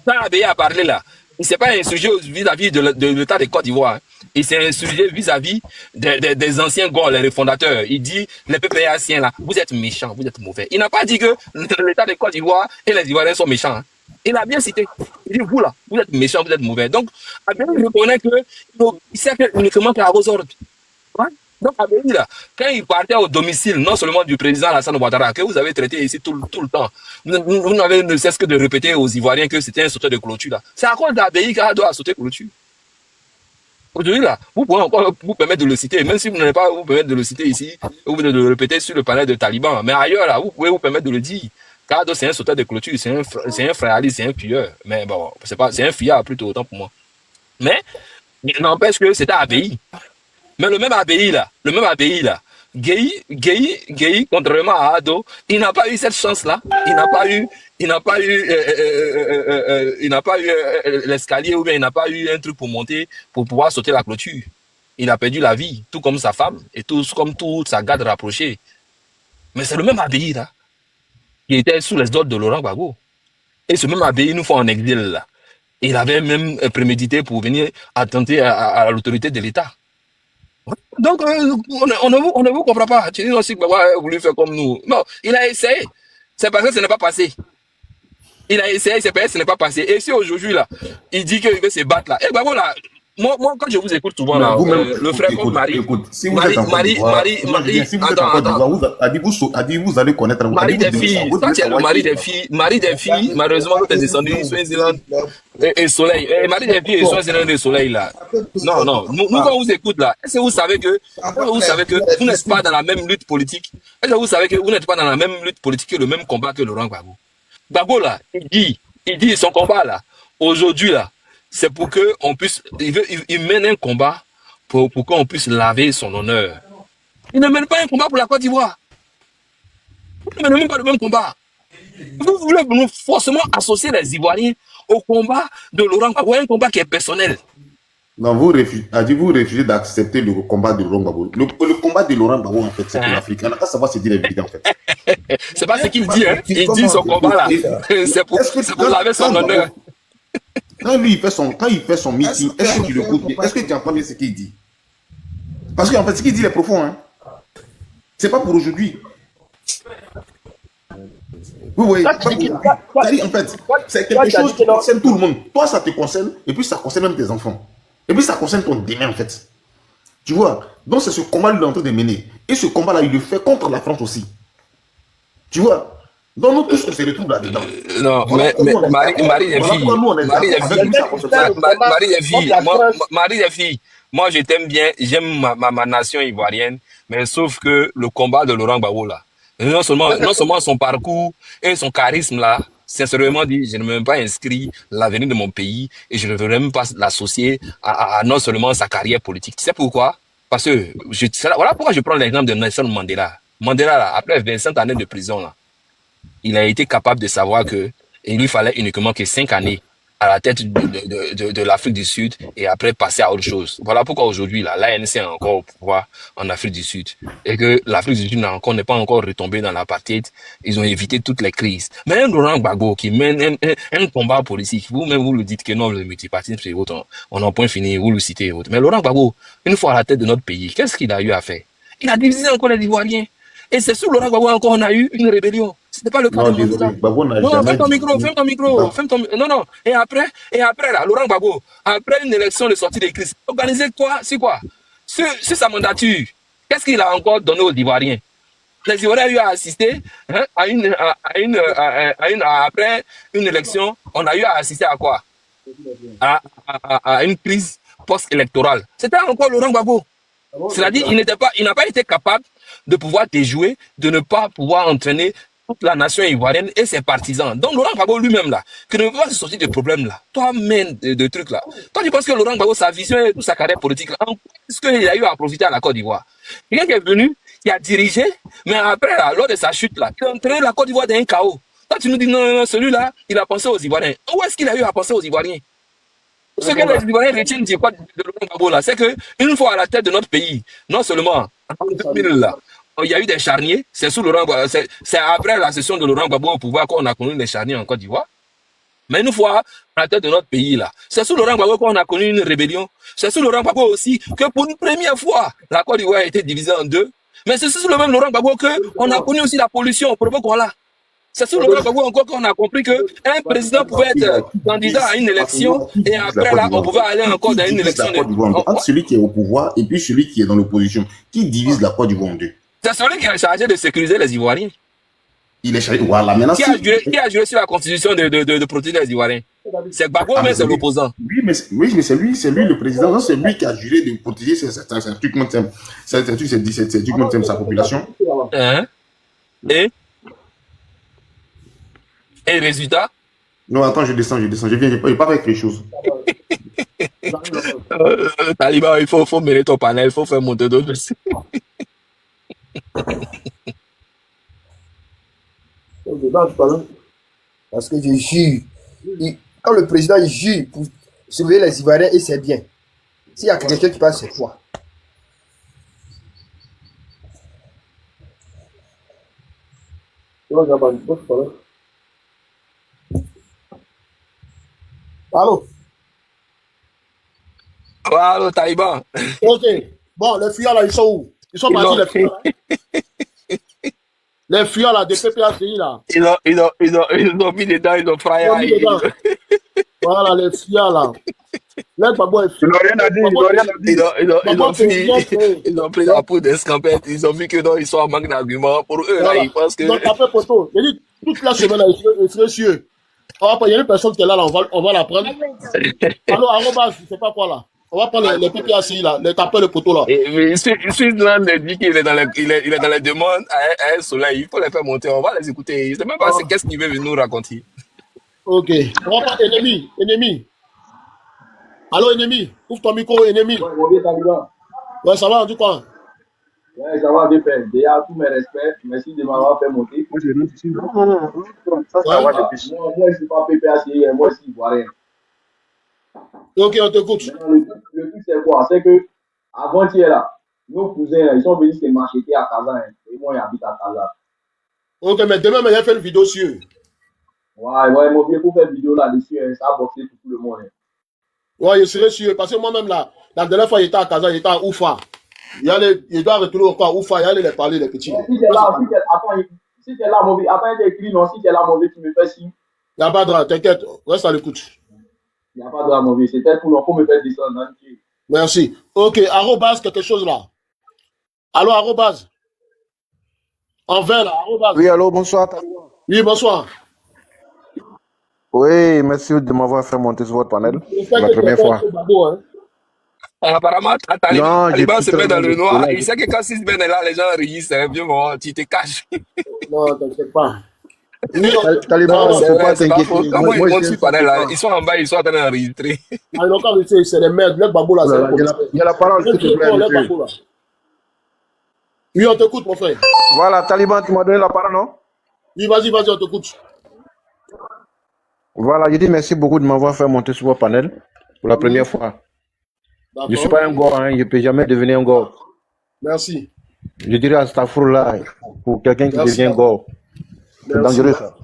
S6: Quand Abeye a parlé, là, il ne s'est pas insurgé vis-à-vis de l'État de Côte d'Ivoire. Hein. Il s'est insurgé vis-à-vis des anciens gars, les fondateurs. Il dit, les PPAciens, là, vous êtes méchants, vous êtes mauvais. Il n'a pas dit que l'État de Côte d'Ivoire et les Ivoiriens sont méchants. Hein. Il a bien cité. Il dit, vous là, vous êtes méchants, vous êtes mauvais. Donc, Abeye reconnaît qu'il sert uniquement qu'à vos ordres. Ouais. Donc, Abeye, là, quand il partait au domicile, non seulement du président Alassane Ouattara, que vous avez traité ici tout le temps, vous n'avez ne cesse que de répéter aux Ivoiriens que c'était un sauteur de clôture, là. C'est à cause d'Abeye qu'il doit sauter clôture. Aujourd'hui, là, vous pouvez encore vous permettre de le citer, même si vous n'allez pas vous permettre de le citer ici, ou de le répéter sur le panel de Taliban. Mais ailleurs, là, vous pouvez vous permettre de le dire. Cardo, c'est un sauteur de clôture, c'est un fréraliste, c'est un fuyeur. Mais bon, c'est un fuyard plutôt, autant pour moi. Mais, il n'empêche que c'était Abeye. Mais le même Abeye là, Gueye, contrairement à Ado, il n'a pas eu cette chance-là. Il n'a pas eu l'escalier ou bien il n'a pas eu un truc pour monter, pour pouvoir sauter la clôture. Il a perdu la vie, tout comme sa femme et tout comme toute sa garde rapprochée. Mais c'est le même Abeye là, qui était sous les ordres de Laurent Gbagbo. Et ce même Abeye nous fait en exil là. Il avait même prémédité pour venir attenter à l'autorité de l'État. Donc, on ne vous comprend pas. Tu dis aussi que Gbagbo a voulu faire comme nous. Non, il a essayé. C'est parce que ce n'est pas passé. Il a essayé, c'est parce que ce n'est pas passé. Et si aujourd'hui, là, il dit qu'il veut se battre, là. Et Gbagbo, là, moi, quand je vous écoute souvent, là, le frère comme Marie,
S13: si vous êtes en Côte d'Ivoire, vous allez connaître
S6: Marie des filles. Quand tu es le mari des filles, malheureusement, tu es descendu Swaziland et Soleil. Et Marie des filles et Swaziland et Soleil, là. Non. Nous, quand on vous écoute, là, est-ce que vous savez que vous n'êtes pas dans la même lutte politique? Est-ce que vous savez que vous n'êtes pas dans la même lutte politique que le même combat que Laurent Gbagbo? Gbagbo, là, il dit son combat, là, aujourd'hui, là, c'est pour qu'on puisse, il mène un combat pour qu'on puisse laver son honneur. Il ne mène pas un combat pour la Côte d'Ivoire. Vous ne menez même pas le même combat. Vous voulez forcément associer les Ivoiriens au combat de Laurent Gbagbo, un combat qui est personnel.
S13: Non, vous refusez d'accepter le combat de Laurent Gbagbo. Le combat de Laurent Gbagbo, en fait, c'est pour l'Afrique. On n'a qu'à savoir se dire la vérité, en fait.
S6: C'est pas ce qu'il dit, hein. Il dit son combat, là. C'est pour laver son honneur.
S13: Quand il fait son meeting, est-ce que tu l'écoutes bien? Est-ce que tu entends bien ce qu'il dit? Parce qu'en fait, ce qu'il dit est profond. Hein? C'est pas pour aujourd'hui. Oui, oui. En fait, c'est quelque chose qui concerne tout le monde. Toi, ça te concerne, et puis ça concerne même tes enfants. Et puis ça concerne ton demain, en fait. Tu vois? Donc c'est ce combat qu'il est en train de mener. Et ce combat-là, il le fait contre la France aussi. Tu vois? Donc nous tous on se retrouve là-dedans.
S6: Non, mais Marie des filles, moi je t'aime bien, j'aime ma nation ivoirienne, mais sauf que le combat de Laurent Gbagbo là, non seulement son parcours et son charisme là, sincèrement dit, je ne me même pas inscrit l'avenir de mon pays et je ne veux même pas l'associer à non seulement sa carrière politique. Tu sais pourquoi? Parce que voilà pourquoi je prends l'exemple de Nelson Mandela. Mandela là, après 25 années de prison là, il a été capable de savoir que il lui fallait uniquement que 5 années à la tête de l'Afrique du Sud et après passer à autre chose. Voilà pourquoi aujourd'hui, là, l'ANC est encore au pouvoir en Afrique du Sud et que l'Afrique du Sud n'est pas encore retombée dans l'apartheid. Ils ont évité toutes les crises. Mais un Laurent Gbagbo qui mène un combat politique, vous-même vous le dites que non, le multipartisme c'est autre, on en point fini, vous le citez et autres. Mais Laurent Gbagbo, une fois à la tête de notre pays, qu'est-ce qu'il a eu à faire? Il a divisé encore les Ivoiriens. Et c'est sous Laurent Gbagbo encore on a eu une rébellion. C'était pas le cas
S13: Non,
S6: de
S13: désolé,
S6: Mandela.
S13: Gbagbo n'a
S6: Non,
S13: jamais
S6: ferme ton
S13: dit.
S6: micro, ferme ton micro, ferme ton non, non. Et après là, Laurent Gbagbo, après une élection de sortie des crises, organisez quoi, c'est quoi? Sur sa mandature, qu'est-ce qu'il a encore donné aux Ivoiriens? Les Ivoiriens ont eu à assister hein, après une élection, on a eu à assister à quoi? À une crise post-électorale. C'était encore Laurent Gbagbo. C'est-à-dire, il n'a pas été capable de pouvoir déjouer, de ne pas pouvoir entraîner toute la nation ivoirienne et ses partisans. Donc, Laurent Gbagbo lui-même, là, qui ne peut pas se sortir de problème, là, toi-même, de trucs, là. Toi, tu penses que Laurent Gbagbo, sa vision et toute sa carrière politique, là, est-ce qu'il a eu à profiter à la Côte d'Ivoire? Quelqu'un qui est venu, qui a dirigé, mais après, là, lors de sa chute, là, il a entraîné la Côte d'Ivoire dans un chaos. Toi, tu nous dis, non, non, non, celui-là, il a pensé aux Ivoiriens. Où est-ce qu'il a eu à penser aux Ivoiriens? Ce que les Ivoiriens retiennent de Laurent Gbagbo, là, c'est qu'une fois à la tête de notre pays, non seulement en 2000, là, il y a eu des charniers, c'est sous Laurent Gbagbo, c'est après la session de Laurent Gbagbo au pouvoir qu'on a connu les charniers en Côte d'Ivoire. Mais une fois à la tête de notre pays, là, c'est sous Laurent Gbagbo qu'on a connu une rébellion. C'est sous Laurent Gbagbo aussi que pour une première fois, la Côte d'Ivoire a été divisée en deux. Mais c'est sous le même Laurent Gbagbo qu'on a connu aussi la pollution. Pourquoi là? C'est sous Laurent Gbagbo encore qu'on a compris qu'un président pouvait être candidat à une élection et après là, on pouvait aller encore dans une élection.
S13: Entre celui qui est au pouvoir et puis celui qui est dans l'opposition, qui divise la Côte d'Ivoire en deux?
S6: C'est celui qui est chargé de sécuriser les Ivoiriens.
S13: Il est chargé, voilà, maintenant.
S6: Qui a juré sur la constitution de protéger les Ivoiriens? C'est Gbagbo, mais c'est l'opposant.
S13: Oui, mais c'est lui le président, c'est lui qui a juré de protéger ces trucs comme sa population.
S6: Hein? Et le résultat?
S13: Non, attends, je descends, je viens pas avec les choses.
S6: Taliban, il faut mêler ton panel, il faut faire monter d'autres.
S8: Parce que je jure, quand le président il jure pour surveiller les Ivoiriens, et c'est bien. S'il y a quelqu'un qui passe, c'est toi.
S1: Allô?
S6: Allô, Taliban.
S1: Ok. Bon, les fuyards là, ils sont où? Ils sont partis, les fuyards. Les fuyards là, des PPACI là.
S6: Ils ont mis dedans, ils ont frappé.
S1: Voilà, les fuyards là. Là, Gbagbo est
S10: Ils n'ont rien à dire,
S6: ils ont pris la poudre d'escampette. Ils ont vu que non, ils sont en manque d'arguments. Pour eux, là, ils pensent que.
S1: Donc, après, poteau, j'ai dit, toute la semaine, là, il serait sûr. Il y a une personne qui est là, on va la prendre. Alors, arrobas, je sais pas quoi là. On va prendre les PPACI là, les tapeurs de poteau là.
S6: Mais Suisse-Land dit qu'il est dans les demandes à un soleil. Il faut les faire monter, on va les écouter. Je ne sais même pas qu'est-ce qu'il veut nous raconter.
S1: Ok. On va prendre ennemi. Allô, ennemi. Ouvre ton micro, ennemi. Ouais, ça va, on dit quoi?
S14: Ouais, ça va bien faire. Déjà, tous mes respects. Merci de m'avoir fait monter. Moi, je rentre ici. Non. Ça va depuis. Moi, je ne suis pas PPACI, moi, je suis ivoirien.
S1: Ok, on t'écoute.
S14: Le truc, c'est quoi? C'est que, avant-hier, là, nos cousins, ils sont venus se macheter à Kazan. Et moi, j'habite à Kazan.
S1: Ok, mais demain, il a fait une vidéo sur eux.
S14: Ouais, mon vieux, pour faire une vidéo là-dessus, ça a boxé tout le monde.
S1: Ouais, je serai sûr. Parce que moi-même, là, la dernière fois, il était à Kazan, il était à Oufa. Il doit retourner encore à Oufa, il allait les parler, les petits.
S14: Si tu es là, mon vieux, attends, il est écrit, non, si tu es là, mon vieux, tu me fais signe.
S1: Il n'y a pas de drame, t'inquiète, reste à l'écoute.
S14: Il n'y a pas de drame, mon vieux, c'était pour me faire descendre. Hein.
S1: Merci. Ok, arrobase, quelque chose là. Allô, arrobase. En vert là, arrobase.
S15: Oui, allô, bonsoir.
S1: Oui, bonsoir.
S15: Oui, merci de m'avoir fait monter sur votre panel. C'est la première fois.
S6: Apparemment, Taliban se met dans le noir. Il sait que quand Sisben est là, les gens rient, c'est bien, tu te caches.
S1: Non, t'inquiète pas.
S15: Taliban, il ne faut pas t'inquiéter.
S6: Comment ils montent sur panel là? Ils sont en bas, ils sont en train d'enregistrer.
S1: C'est des merdes. Le Gbagbo là,
S15: il y a la parole, s'il te plaît.
S1: Oui, on t'écoute, mon frère.
S15: Voilà, Taliban, tu m'as donné la parole, non?
S1: Oui, vas-y, on t'écoute.
S15: Voilà, je dis merci beaucoup de m'avoir fait monter sur votre panel pour la première fois. Je ne suis pas un gore, hein, je ne peux jamais devenir un gore.
S1: Merci.
S15: Je dirais à Stafour-là, pour quelqu'un qui devient gore. C'est dangereux, ça.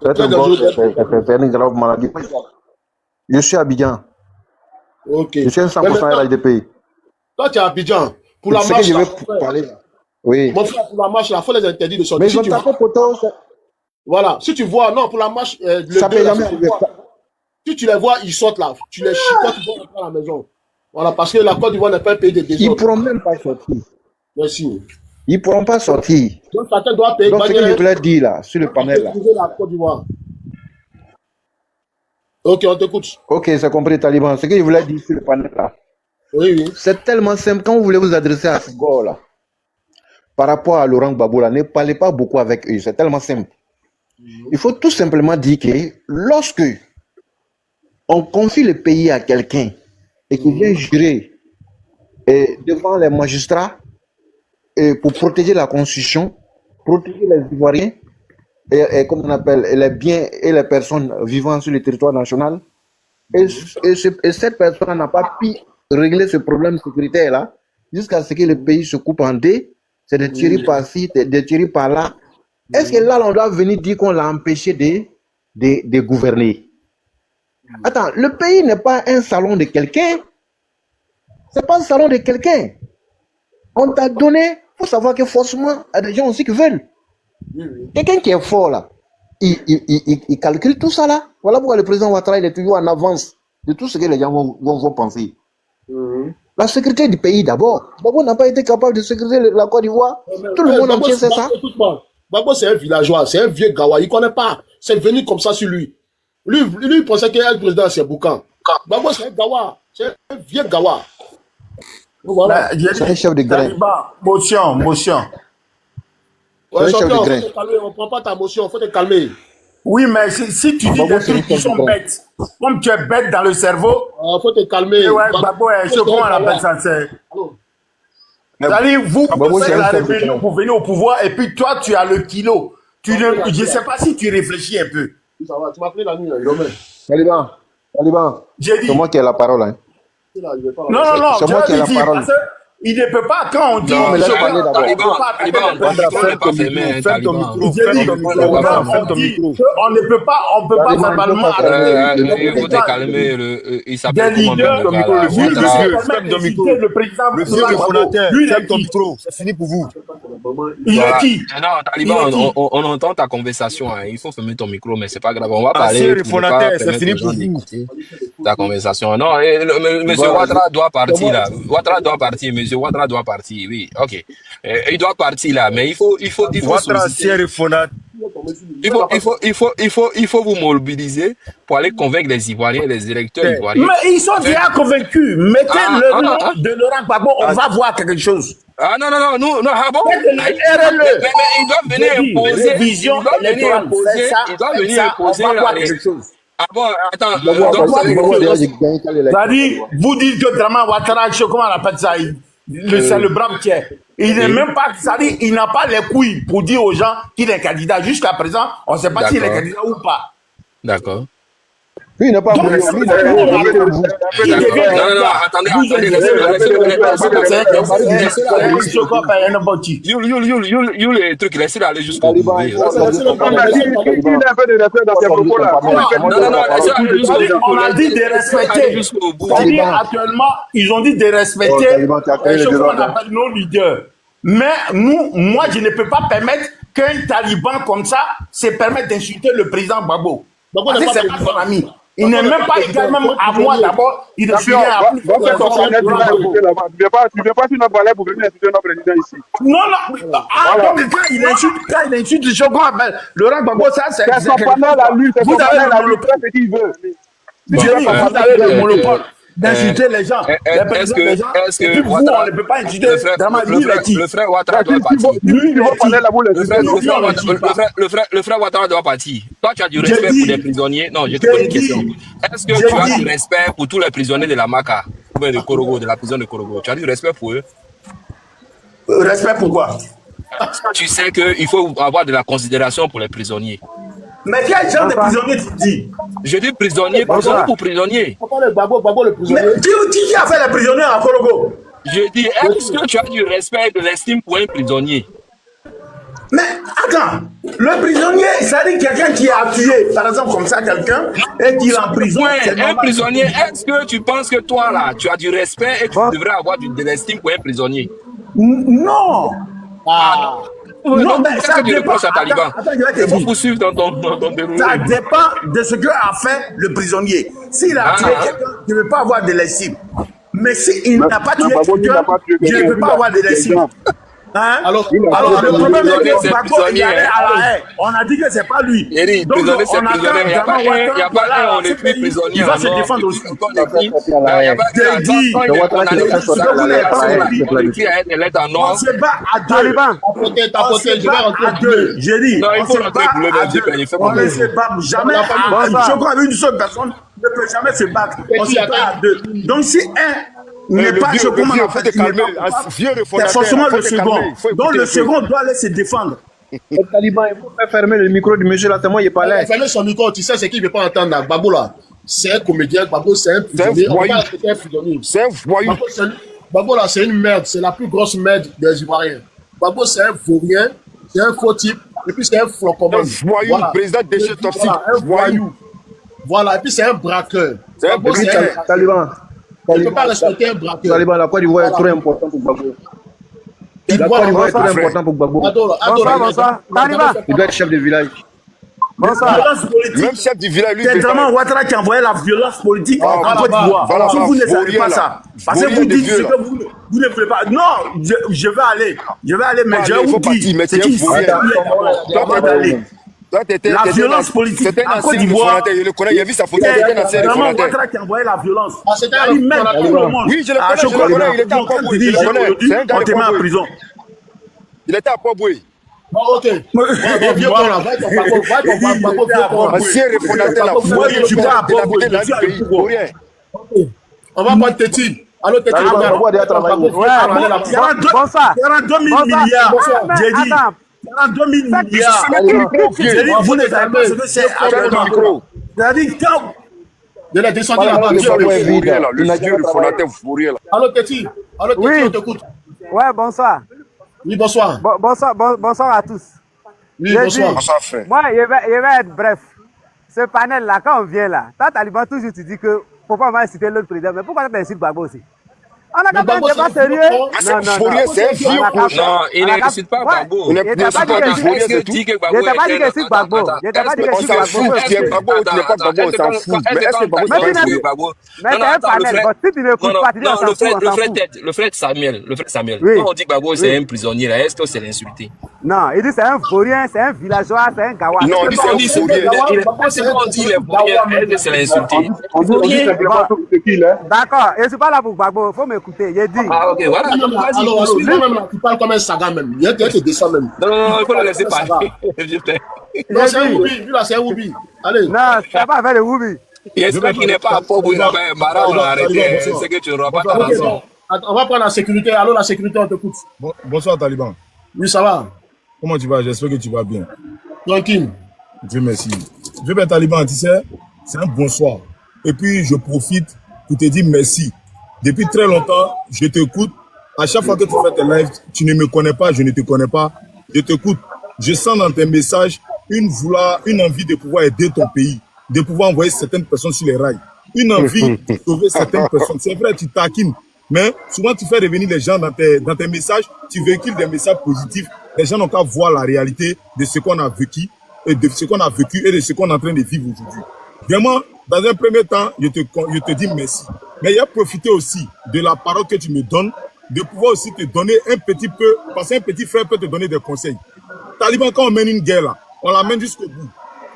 S15: C'est un gore, c'est une grave maladie. Je suis à Abidjan.
S1: Ok.
S15: Je suis un 100% RHDP.
S1: Toi, tu es à Abidjan. Pour la marche,
S15: je veux parler. Oui.
S1: Mon frère, pour la marche, il faut les interdire de sortir.
S15: Mais ils ont tapé poteau.
S1: Voilà. Si tu vois, non, pour la marche,
S15: ça peut jamais arriver.
S1: Si tu les vois, ils sortent là. Tu les chicotes, ils vont rentrer à la maison. Voilà, parce que la Côte d'Ivoire n'est pas un pays de désordre.
S15: Ils ne pourront même pas sortir.
S1: Merci.
S15: Ils ne pourront pas sortir.
S1: Donc, chacun doit payer.
S15: Donc, ce que je voulais dire là, sur le panel là.
S1: La Côte d'Ivoire. Ok, on t'écoute.
S15: Ok, c'est compris, Taliban. Ce que je voulais dire sur le panel là.
S1: Oui, oui.
S15: C'est tellement simple. Quand vous voulez vous adresser à ce gars là, par rapport à Laurent Gbagbo là, ne parlez pas beaucoup avec eux. C'est tellement simple. Il faut tout simplement dire que lorsque on confie le pays à quelqu'un et qu'il vient jurer devant les magistrats pour protéger la Constitution, protéger les Ivoiriens et comme on appelle les biens et les personnes vivant sur le territoire national, et cette personne n'a pas pu régler ce problème sécuritaire là jusqu'à ce que le pays se coupe en deux, c'est de tirer par-ci, de tirer par-là. Est-ce que là on doit venir dire qu'on l'a empêché de gouverner? Attends, le pays n'est pas un salon de quelqu'un. C'est pas un salon de quelqu'un. On t'a donné, il faut savoir que forcément, il y a des gens aussi qui veulent. Quelqu'un qui est fort là, il calcule tout ça là. Voilà pourquoi le président Ouattara est toujours en avance de tout ce que les gens vont penser. La sécurité du pays d'abord. Gbagbo n'a pas été capable de sécuriser la Côte d'Ivoire. Tout le monde entier sait ça.
S1: Gbagbo c'est un villageois, c'est un vieux gawa, il ne connaît pas. C'est venu comme ça sur lui. Lui, il pensait qu'il y a le président, c'est Boucan. Gbagbo c'est un gawa, c'est un vieux gawa. Voilà.
S15: C'est un chef de grain.
S10: Motion.
S1: Ouais, champion, faut te calmer, on ne prend pas ta motion, il faut te calmer.
S10: Oui, mais si tu dis des trucs qui sont bêtes, comme tu es bête dans le cerveau,
S1: il faut te calmer.
S10: Ouais, Gbagbo, je sais comment on appelle ça. C'est-à-dire, vous faites la rébellion pour venir au pouvoir et puis toi, tu as le kilo. Je ne sais pas si tu réfléchis un peu.
S1: Ça va, tu m'as pris la nuit,
S15: Taliban, c'est moi qui ai la parole. Hein.
S10: Non,
S15: c'est moi qui ai la parole.
S10: Il ne peut pas, quand on dit...
S15: Non, mais laisse parler d'abord.
S10: Ferme ton micro. On ne peut pas verbalement arrêter.
S6: Il faut te calmer. Il s'appelle
S10: comment
S7: ferme ton micro.
S10: Le
S7: vieux refondateur, ferme ton micro. C'est fini pour vous.
S10: Il est qui?
S6: Non, Taliban, on entend ta conversation. Il faut fermer ton micro, mais c'est pas grave. On va parler.
S7: C'est fini pour vous.
S6: Ta conversation. Non, monsieur Ouattara doit partir là. Ouattara doit partir, monsieur Ouattara doit partir, oui, ok. Il doit partir là, mais il faut
S7: Ouattara,
S6: il faut vous mobiliser pour aller convaincre les Ivoiriens, les électeurs ivoiriens.
S10: Mais ils sont déjà convaincus. Mettez le nom de Laurent Gbagbo, on va voir quelque chose.
S6: Ah non, bon.
S10: Mais
S6: il doit venir imposer.
S10: Il doit venir imposer
S6: quelque chose. Ah bon, attends.
S10: C'est-à-dire, vous dites que Draman Ouattara, comment on appelle ça? C'est le brave tiers. Il n'est même pas, c'est-à-dire, il n'a pas les couilles pour dire aux gens qu'il est candidat. Jusqu'à présent, on ne sait pas s'il est candidat ou pas.
S6: D'accord.
S15: Lui, il n'a pas voulu.
S6: Non, attendez, les trucs, laissez-le aller jusqu'au bout.
S10: On a dit de respecter. C'est-à-dire, actuellement, ils ont dit de respecter ce qu'on appelle nos leaders. Mais moi, je ne peux pas permettre qu'un taliban comme ça se permette d'insulter le président Gbagbo. Parce que c'est pas son ami. Il n'est même pas égal même à moi d'abord. Il est suivi à plus.
S14: Tu ne viens pas sur notre balai pour venir insulter notre président ici.
S10: Non. Donc quand il insulte le choc, Laurent Gbagbo, ça c'est
S14: son panel à lui. Vous avez le monopole ce qu'il veut.
S10: Vous avez le monopole d'insulter les gens. Est-ce que vous, on ne peut pas insulter
S6: le frère Ouattara doit partir. Le frère Ouattara doit partir. Toi, tu as du respect pour les prisonniers. Non, je te pose une question. Est-ce que tu as du respect pour tous les prisonniers de la Maka ou bien de Korogo, de la prison de Korogo? Tu as du respect pour eux?
S10: Respect pourquoi?
S6: Tu sais qu'il faut avoir de la considération pour les prisonniers.
S10: Mais quel genre de prisonnier tu dis?
S6: Je dis prisonnier, prisonnier ou prisonnier.
S1: Gbagbo le prisonnier.
S10: Mais qui a fait les prisonniers à Kologo?
S6: Je dis, est-ce que tu as du respect et de l'estime pour un prisonnier?
S10: Mais attends, le prisonnier, ça dit quelqu'un qui a tué, par exemple, comme ça, quelqu'un, et qui est en prison.
S6: Un prisonnier, est-ce que tu penses que toi, là, tu as du respect et tu devrais avoir de l'estime pour un prisonnier?
S10: Non!
S6: Ah.
S10: Non, mais ça dépend.
S6: Attends, il faut poursuivre dans ton déroulé.
S10: Ça dépend de ce que a fait le prisonnier. S'il a tué quelqu'un, je ne veux pas avoir de l'estime. Mais s'il n'a pas tué quelqu'un, je ne peux pas avoir de l'estime. Hein? Alors, le problème est que Gbagbo, il allait à la haie. On a dit que c'est pas lui. Donc, on attend
S6: il n'y a pas un, on est plus prisonnier.
S10: Il va se défendre aussi. On se bat à deux. J'ai dit, on se bat à deux. On ne se bat jamais à deux. Je crois qu'une seule personne ne peut jamais se battre. On se bat à deux. Donc, si un n'est pas ce qu'on a fait, c'est forcément le second. Donc le second doit aller se défendre.
S8: Le Taliban, il faut faire fermer le micro du monsieur là, tellement il est pas là.
S1: Fermer son micro, tu sais ce qu'il ne veut pas entendre. Gbagbo là, c'est un comédien, Gbagbo c'est un prisonnier.
S3: C'est un voyou.
S1: Gbagbo là, c'est une merde, c'est la plus grosse merde des Ivoiriens. Gbagbo c'est un vaurien, c'est un faux type, et puis c'est un flocomane.
S3: Un voyou, voilà. Président déchet toxique.
S1: Un voyou. Voilà, et puis c'est un braqueur.
S3: C'est un
S8: Taliban.
S1: On ne peut pas respecter un braqueur.
S8: Taliban, la Côte d'Ivoire est trop important pour Gbagbo. La Côte d'Ivoire est trop important pour Gbagbo.
S1: Bonsoir.
S8: Il doit être chef de village.
S3: Même chef du village, lui,
S10: c'est vraiment Ouattara qui a envoyé la violence politique en Côte d'Ivoire.
S3: Voilà,
S10: vous ne savez pas ça. Parce que vous dites ce que vous ne voulez pas. Non, je vais aller. Mais je vous dis, c'est qui la violence politique.
S3: C'était un ancien Réformateur. Je le connais, il a vu sa photo. C'était un ancien Réformateur.
S10: C'est Ouattara qui a envoyé la violence.
S1: C'était un
S10: Réformateur.
S3: Oui, je le connais. Il était à Port-Boué. Je le connais. C'est un gars
S10: on te met en prison.
S3: Il était à Port-Boué.
S1: Bon, ok. Viens voir là.
S3: Ancien Réformateur là.
S10: Moi, je suis pas à Port-Boué. Je suis à
S3: pour rien.
S1: On va prendre Tétine. Allô, Tétine.
S10: Bonsoir. 42 000 milliards. J'ai dit. 42 000 milliards. Vous ne savez pas ce que c'est. C'est-à-dire, quand.
S1: De la descente là-bas.
S3: Le Niger Réformateur fourrier là.
S1: Allô, Tétine. Allô, Tétine, on t'écoute.
S16: Ouais, bonsoir.
S1: Oui, bonsoir.
S16: Bonsoir à tous.
S1: Oui, bonsoir.
S16: Moi, je vais être bref. Ce panel-là, quand on vient là, toi, Taliban, toujours tu dis que faut pas mal citer l'autre président, mais pourquoi tu insultes Gbagbo aussi? On a quand même un débat sérieux.
S6: Non, il ne cite pas Gbagbo.
S16: Je n'ai pas dit que c'est Gbagbo. Je n'ai pas dit que c'est Gbagbo. Mais c'est un panel. Si tu n'écoutes pas, tu dis on s'en fout.
S6: Le frère Samuel, quand on dit Gbagbo c'est un prisonnier, est-ce que c'est l'insulter?
S16: Non, il dit c'est un vaurien, c'est un villageois, c'est un gawa.
S6: Non, il dit c'est on dit les vauriens, est-ce que c'est l'insulter?
S16: D'accord, je ne suis pas là pour Gbagbo, il faut m'écouter. J'ai dit.
S6: Ah, ok, voilà.
S1: Alors, lui-même, tu parles comme un saga même. Il te descend même.
S6: Non, il faut le laisser parler.
S1: Non, c'est un Woubi. Lui là, c'est un Woubi. Allez.
S16: Non, ça va faire le Woubi.
S6: J'espère qu'il n'est pas à Port-Boué. Bara, on a arrêté. C'est que tu n'auras pas ta raison.
S1: On va prendre la sécurité. Allô, la sécurité, on t'écoute.
S17: Bonsoir, Taliban.
S1: Oui, ça va.
S17: Comment tu vas? J'espère que tu vas bien.
S1: Tranquille.
S17: Dieu merci. Dieu bien, Taliban, tu sais, c'est un bonsoir. Et puis, je profite pour te dire merci. Depuis très longtemps, je t'écoute. À chaque fois que tu fais tes lives, tu ne me connais pas, je ne te connais pas. Je t'écoute. Je sens dans tes messages une envie de pouvoir aider ton pays, de pouvoir envoyer certaines personnes sur les rails. Une envie de sauver certaines personnes. C'est vrai, tu taquines. Mais souvent, tu fais revenir les gens dans tes messages, tu véhicules des messages positifs. Les gens n'ont qu'à voir la réalité de ce qu'on a vécu et de ce qu'on a vécu et de ce qu'on est en train de vivre aujourd'hui. Vraiment, dans un premier temps, je te dis merci. Mais il y a profité aussi de la parole que tu me donnes, de pouvoir aussi te donner un petit peu, parce qu'un petit frère peut te donner des conseils. Taliban, quand on mène une guerre là, on la mène jusqu'au bout.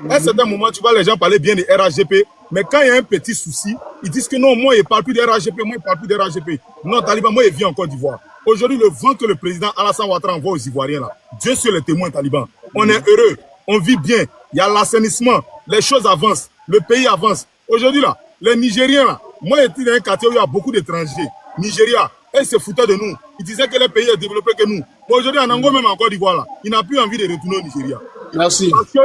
S17: À un certain moment, tu vois les gens parler bien de RHGP, mais quand il y a un petit souci, ils disent que non, moi, il ne parle plus de RHGP, moi, il ne parle plus de RHGP. Non, Taliban, moi, il vit en Côte d'Ivoire. Aujourd'hui, le vent que le président Alassane Ouattara envoie aux Ivoiriens là, Dieu seul est témoin, Taliban. On est heureux, on vit bien, il y a l'assainissement, les choses avancent, le pays avance. Aujourd'hui là, les Nigériens là, moi, j'étais dans un quartier où il y a beaucoup d'étrangers. Nigeria, ils se foutaient de nous. Ils disaient que le pays est développé que nous. Aujourd'hui, en Angola, même en Côte d'Ivoire, là, il n'a plus envie de retourner au Nigeria.
S1: Merci.
S17: Parce que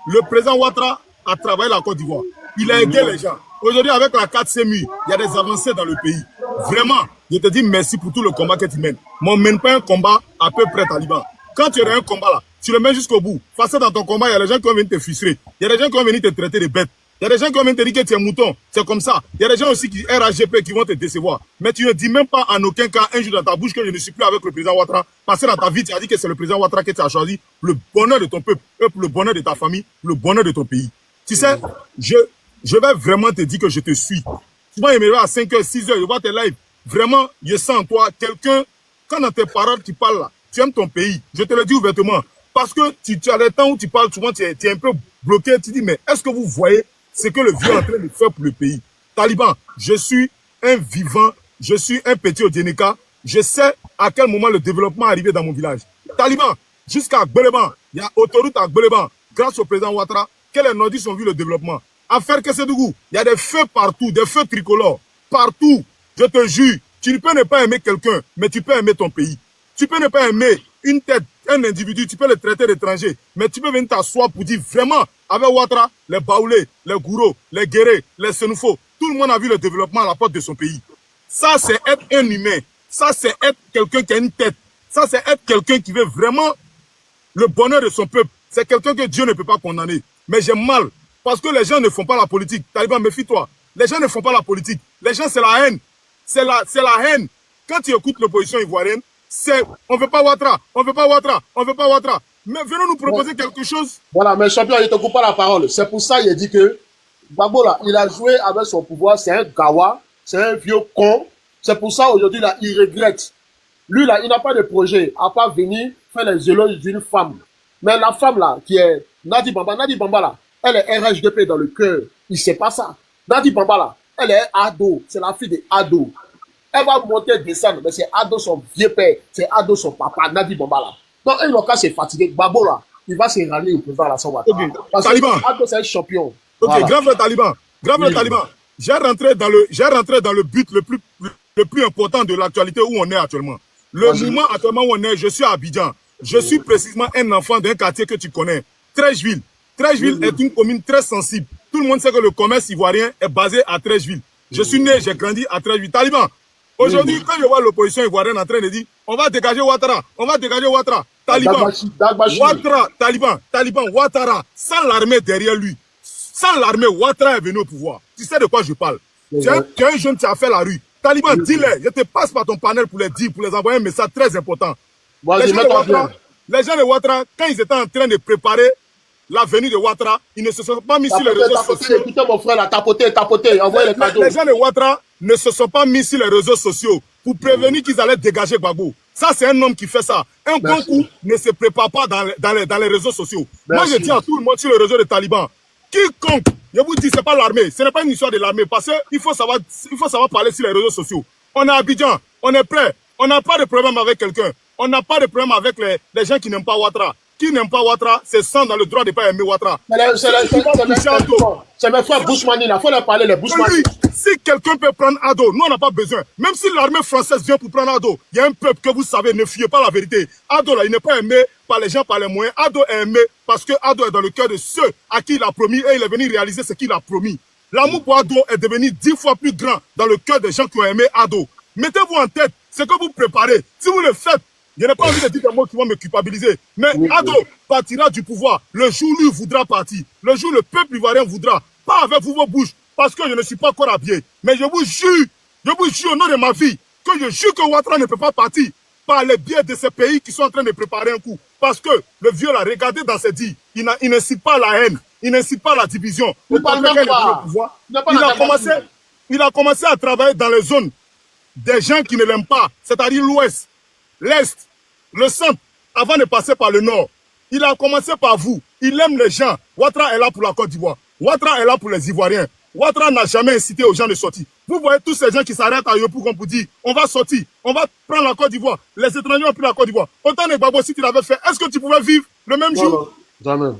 S17: le président Ouattara a travaillé la Côte d'Ivoire. Il a aidé les gens. Aujourd'hui, avec la 4CMU, il y a des avancées dans le pays. Vraiment, je te dis merci pour tout le combat que tu mènes. Mais on ne mène pas un combat à peu près taliban. Quand tu auras un combat là, tu le mets jusqu'au bout. Face dans ton combat, il y a des gens qui vont venir te frustrer. Il y a des gens qui vont venir te traiter de bête. Il y a des gens qui vont venir te dire que tu es mouton. C'est comme ça. Il y a des gens aussi qui RAGP qui vont te décevoir. Mais tu ne dis même pas en aucun cas un jour dans ta bouche que je ne suis plus avec le président Ouattara. Parce que dans ta vie, tu as dit que c'est le président Ouattara que tu as choisi pour le bonheur de ton peuple, pour le bonheur de ta famille, pour le bonheur de ton pays. Tu sais, je vais vraiment te dire que je te suis. Souvent, il me va à 5h, 6h, je vois tes lives. Vraiment, je sens en toi quelqu'un, quand dans tes paroles, tu parles là, tu aimes ton pays. Je te le dis ouvertement. Parce que tu as des temps où tu parles, souvent tu es un peu bloqué. Tu dis, mais est-ce que vous voyez ce que le vieux est en train de faire pour le pays? Taliban, je suis un vivant, je suis un petit Odienika. Je sais à quel moment le développement est arrivé dans mon village. Taliban, jusqu'à Gbeleban, il y a autoroute à Gbeleban, grâce au président Ouattara, que les Nordistes ont vu le développement. À faire que Késédougou, il y a des feux partout, des feux tricolores, partout. Je te jure, tu ne peux ne pas aimer quelqu'un, mais tu peux aimer ton pays. Tu peux ne pas aimer une tête, un individu, tu peux le traiter d'étranger, mais tu peux venir t'asseoir pour dire vraiment, avec Ouattara, les Baoulés, les Gouro, les Guéré, les Senoufo, tout le monde a vu le développement à la porte de son pays. Ça, c'est être un humain. Ça, c'est être quelqu'un qui a une tête. Ça, c'est être quelqu'un qui veut vraiment le bonheur de son peuple. C'est quelqu'un que Dieu ne peut pas condamner. Mais j'ai mal, parce que les gens ne font pas la politique. Taliban, méfie-toi. Les gens ne font pas la politique. Les gens, c'est la haine. C'est la haine. Quand tu écoutes l'opposition ivoirienne, c'est on ne veut pas Ouattara, on ne veut pas Ouattara, on ne veut pas Ouattara. Mais venons nous proposer quelque chose.
S1: Voilà, mais champion, il ne te coupe pas la parole. C'est pour ça qu'il a dit que Gbagbo, là, il a joué avec son pouvoir. C'est un gawa, c'est un vieux con. C'est pour ça aujourd'hui, là, il regrette. Lui, là, il n'a pas de projet à part venir faire les éloges d'une femme. Mais la femme, là, qui est Nadi Bamba, là, elle est RHDP dans le cœur. Il ne sait pas ça. Nadi Bamba, là, elle est ado. C'est la fille de ado. Elle va monter, descendre, mais c'est ado son vieux père, c'est ado son papa, Nadi Bamba, là. Donc, un cas, c'est fatigué. Gbagbo, là, il va se rallier au président Alassane Ouattara.
S17: Okay.
S1: Parce
S17: Taliban.
S1: que ado, c'est un champion.
S17: Ok,
S1: Voilà.
S17: grave le Taliban. Grave le Taliban. J'ai rentré dans le but le plus important de l'actualité où on est actuellement. Le moment actuellement où on est, je suis à Abidjan. Je suis précisément un enfant d'un quartier que tu connais, Trècheville. Trècheville est une commune très sensible. Tout le monde sait que le commerce ivoirien est basé à Trècheville. Je suis né, j'ai grandi à Trècheville. Taliban. Aujourd'hui, quand je vois l'opposition ivoirienne en train de dire on va dégager Ouattara, on va dégager Ouattara. Taliban, Ouattara, Taliban, Ouattara, sans l'armée derrière lui. Sans l'armée, Ouattara est venu au pouvoir. Tu sais de quoi je parle. Tu es un jeune, tu as fait la rue. Taliban, dis-les, je te passe par ton panel pour les dire, pour les envoyer un message très important. Les gens de Ouattara, quand ils étaient en train de préparer la venue de Ouattara, ils ne se sont pas mis sur les réseaux sociaux.
S1: Écoutez mon frère, là, tapoter, envoyez les cadeaux.
S17: Les gens de Ouattara ne se sont pas mis sur les réseaux sociaux pour prévenir qu'ils allaient dégager Gbagbo. Ça, c'est un homme qui fait ça. Un bon coup ne se prépare pas dans les réseaux sociaux. Moi, je dis à tout le monde sur le réseau des talibans, quiconque, je vous dis, ce n'est pas l'armée, ce n'est pas une histoire de l'armée, parce qu'il faut savoir parler sur les réseaux sociaux. On est à Abidjan, on est prêt, on n'a pas de problème avec quelqu'un, on n'a pas de problème avec les gens qui n'aiment pas Ouattara. Qui n'aime pas Ouattara, c'est sans dans le droit de ne pas aimer Ouattara.
S1: C'est mes frères Bousmani, il faut leur parler, les Bousmani.
S17: Si quelqu'un peut prendre Ado, nous on n'a pas besoin. Même si l'armée française vient pour prendre Ado, il y a un peuple que vous savez, ne fuyez pas la vérité. Ado là, il n'est pas aimé par les gens, par les moyens. Ado est aimé parce que Ado est dans le cœur de ceux à qui il a promis et il est venu réaliser ce qu'il a promis. L'amour pour Ado est devenu 10 fois plus grand dans le cœur des gens qui ont aimé Ado. Mettez-vous en tête ce que vous préparez. Si vous le faites, je n'ai pas envie de dire des mots qui vont me culpabiliser. Mais Ado partira du pouvoir. Le jour où lui voudra partir. Le jour où le peuple ivoirien voudra. Pas avec vous vos bouches. Parce que je ne suis pas encore habillé. Mais je vous jure au nom de ma vie, que je jure que Ouattara ne peut pas partir par les biais de ces pays qui sont en train de préparer un coup. Parce que le vieux l'a regardé dans ses dits. Il n'incite pas la haine. Il n'incite pas la division. Il a commencé à travailler dans les zones des gens qui ne l'aiment pas. C'est-à-dire l'Ouest, l'Est, le centre, avant de passer par le nord. Il a commencé par vous. Il aime les gens. Ouattara est là pour la Côte d'Ivoire. Ouattara est là pour les Ivoiriens. Ouattara n'a jamais incité aux gens de sortir. Vous voyez tous ces gens qui s'arrêtent à Yopougon pour dire on va sortir, on va prendre la Côte d'Ivoire. Les étrangers ont pris la Côte d'Ivoire. Autant de Gbagbo, si tu l'avais fait, est-ce que tu pouvais vivre le même jour?
S1: Jamais.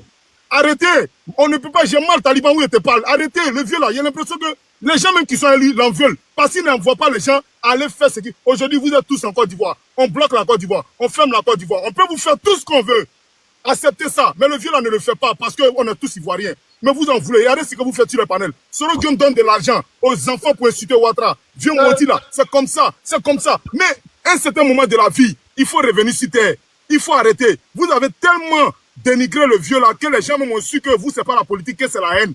S17: Arrêtez. On ne peut pas, j'ai mal Taliban où il te parle. Arrêtez, le vieux là. Il y a l'impression que les gens même qui sont élus l'en veulent. Parce qu'ils n'envoient pas les gens aller faire ce qui... Aujourd'hui, vous êtes tous en Côte d'Ivoire. On bloque la Côte d'Ivoire. On ferme la Côte d'Ivoire. On peut vous faire tout ce qu'on veut. Acceptez ça. Mais le vieux là ne le fait pas parce qu'on est tous ivoiriens. Mais vous en voulez. Regardez ce que vous faites sur le panel. Soro Guillaume donne de l'argent aux enfants pour insulter Ouattara. Vieux maudit là. C'est comme ça. C'est comme ça. Mais à un certain moment de la vie, il faut revenir sur terre. Il faut arrêter. Vous avez tellement dénigré le vieux là que les gens m'ont su que vous, c'est pas la politique, que c'est la haine.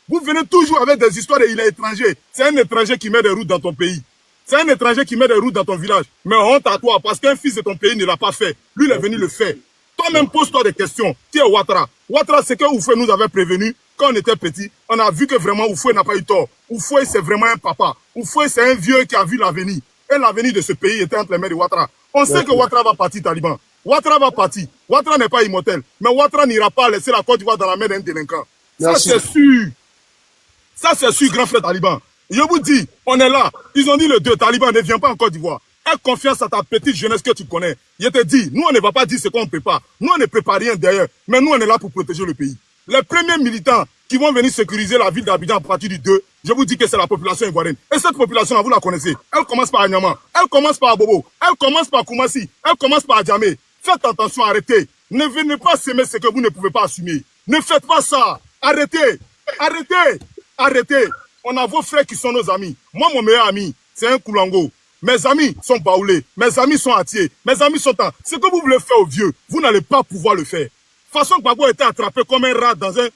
S17: Vous venez toujours avec des histoires et il est étranger. C'est un étranger qui met des routes dans ton pays. C'est un étranger qui met des routes dans ton village. Mais honte à toi, parce qu'un fils de ton pays ne l'a pas fait. Lui, il est venu le faire. Toi-même, pose-toi des questions. Qui est Ouattara? Ouattara, c'est que Oufoué nous avait prévenu quand on était petit. On a vu que vraiment Oufoué n'a pas eu tort. Oufoué, c'est vraiment un papa. Oufoué, c'est un vieux qui a vu l'avenir. Et l'avenir de ce pays était entre les mains de Ouattara. On sait que Ouattara va partir, Taliban. Ouattara va partir. Ouattara n'est pas immortel. Mais Ouattara n'ira pas laisser la Côte d'Ivoire dans la main d'un délinquant. Ça, c'est sûr. Ça, c'est sûr, grand frère Taliban. Je vous dis, on est là. Ils ont dit le 2, Taliban ne vient pas en Côte d'Ivoire. Aie confiance à ta petite jeunesse que tu connais. Je te dis, nous, on ne va pas dire ce qu'on prépare. Nous, on ne prépare rien derrière. Mais nous, on est là pour protéger le pays. Les premiers militants qui vont venir sécuriser la ville d'Abidjan à partir du 2, je vous dis que c'est la population ivoirienne. Et cette population-là, vous la connaissez. Elle commence par Anyama. Elle commence par Bobo. Elle commence par Koumassi. Elle commence par Djamé. Faites attention, arrêtez. Ne venez pas s'aimer ce que vous ne pouvez pas assumer. Ne faites pas ça. Arrêtez. Arrêtez. Arrêtez. On a vos frères qui sont nos amis. Moi, mon meilleur ami, c'est un Koulango. Mes amis sont baoulés. Mes amis sont atiers. Mes amis sont en... Ce que vous voulez faire aux vieux, vous n'allez pas pouvoir le faire. De toute façon, Gbagbo était attrapé comme un rat dans un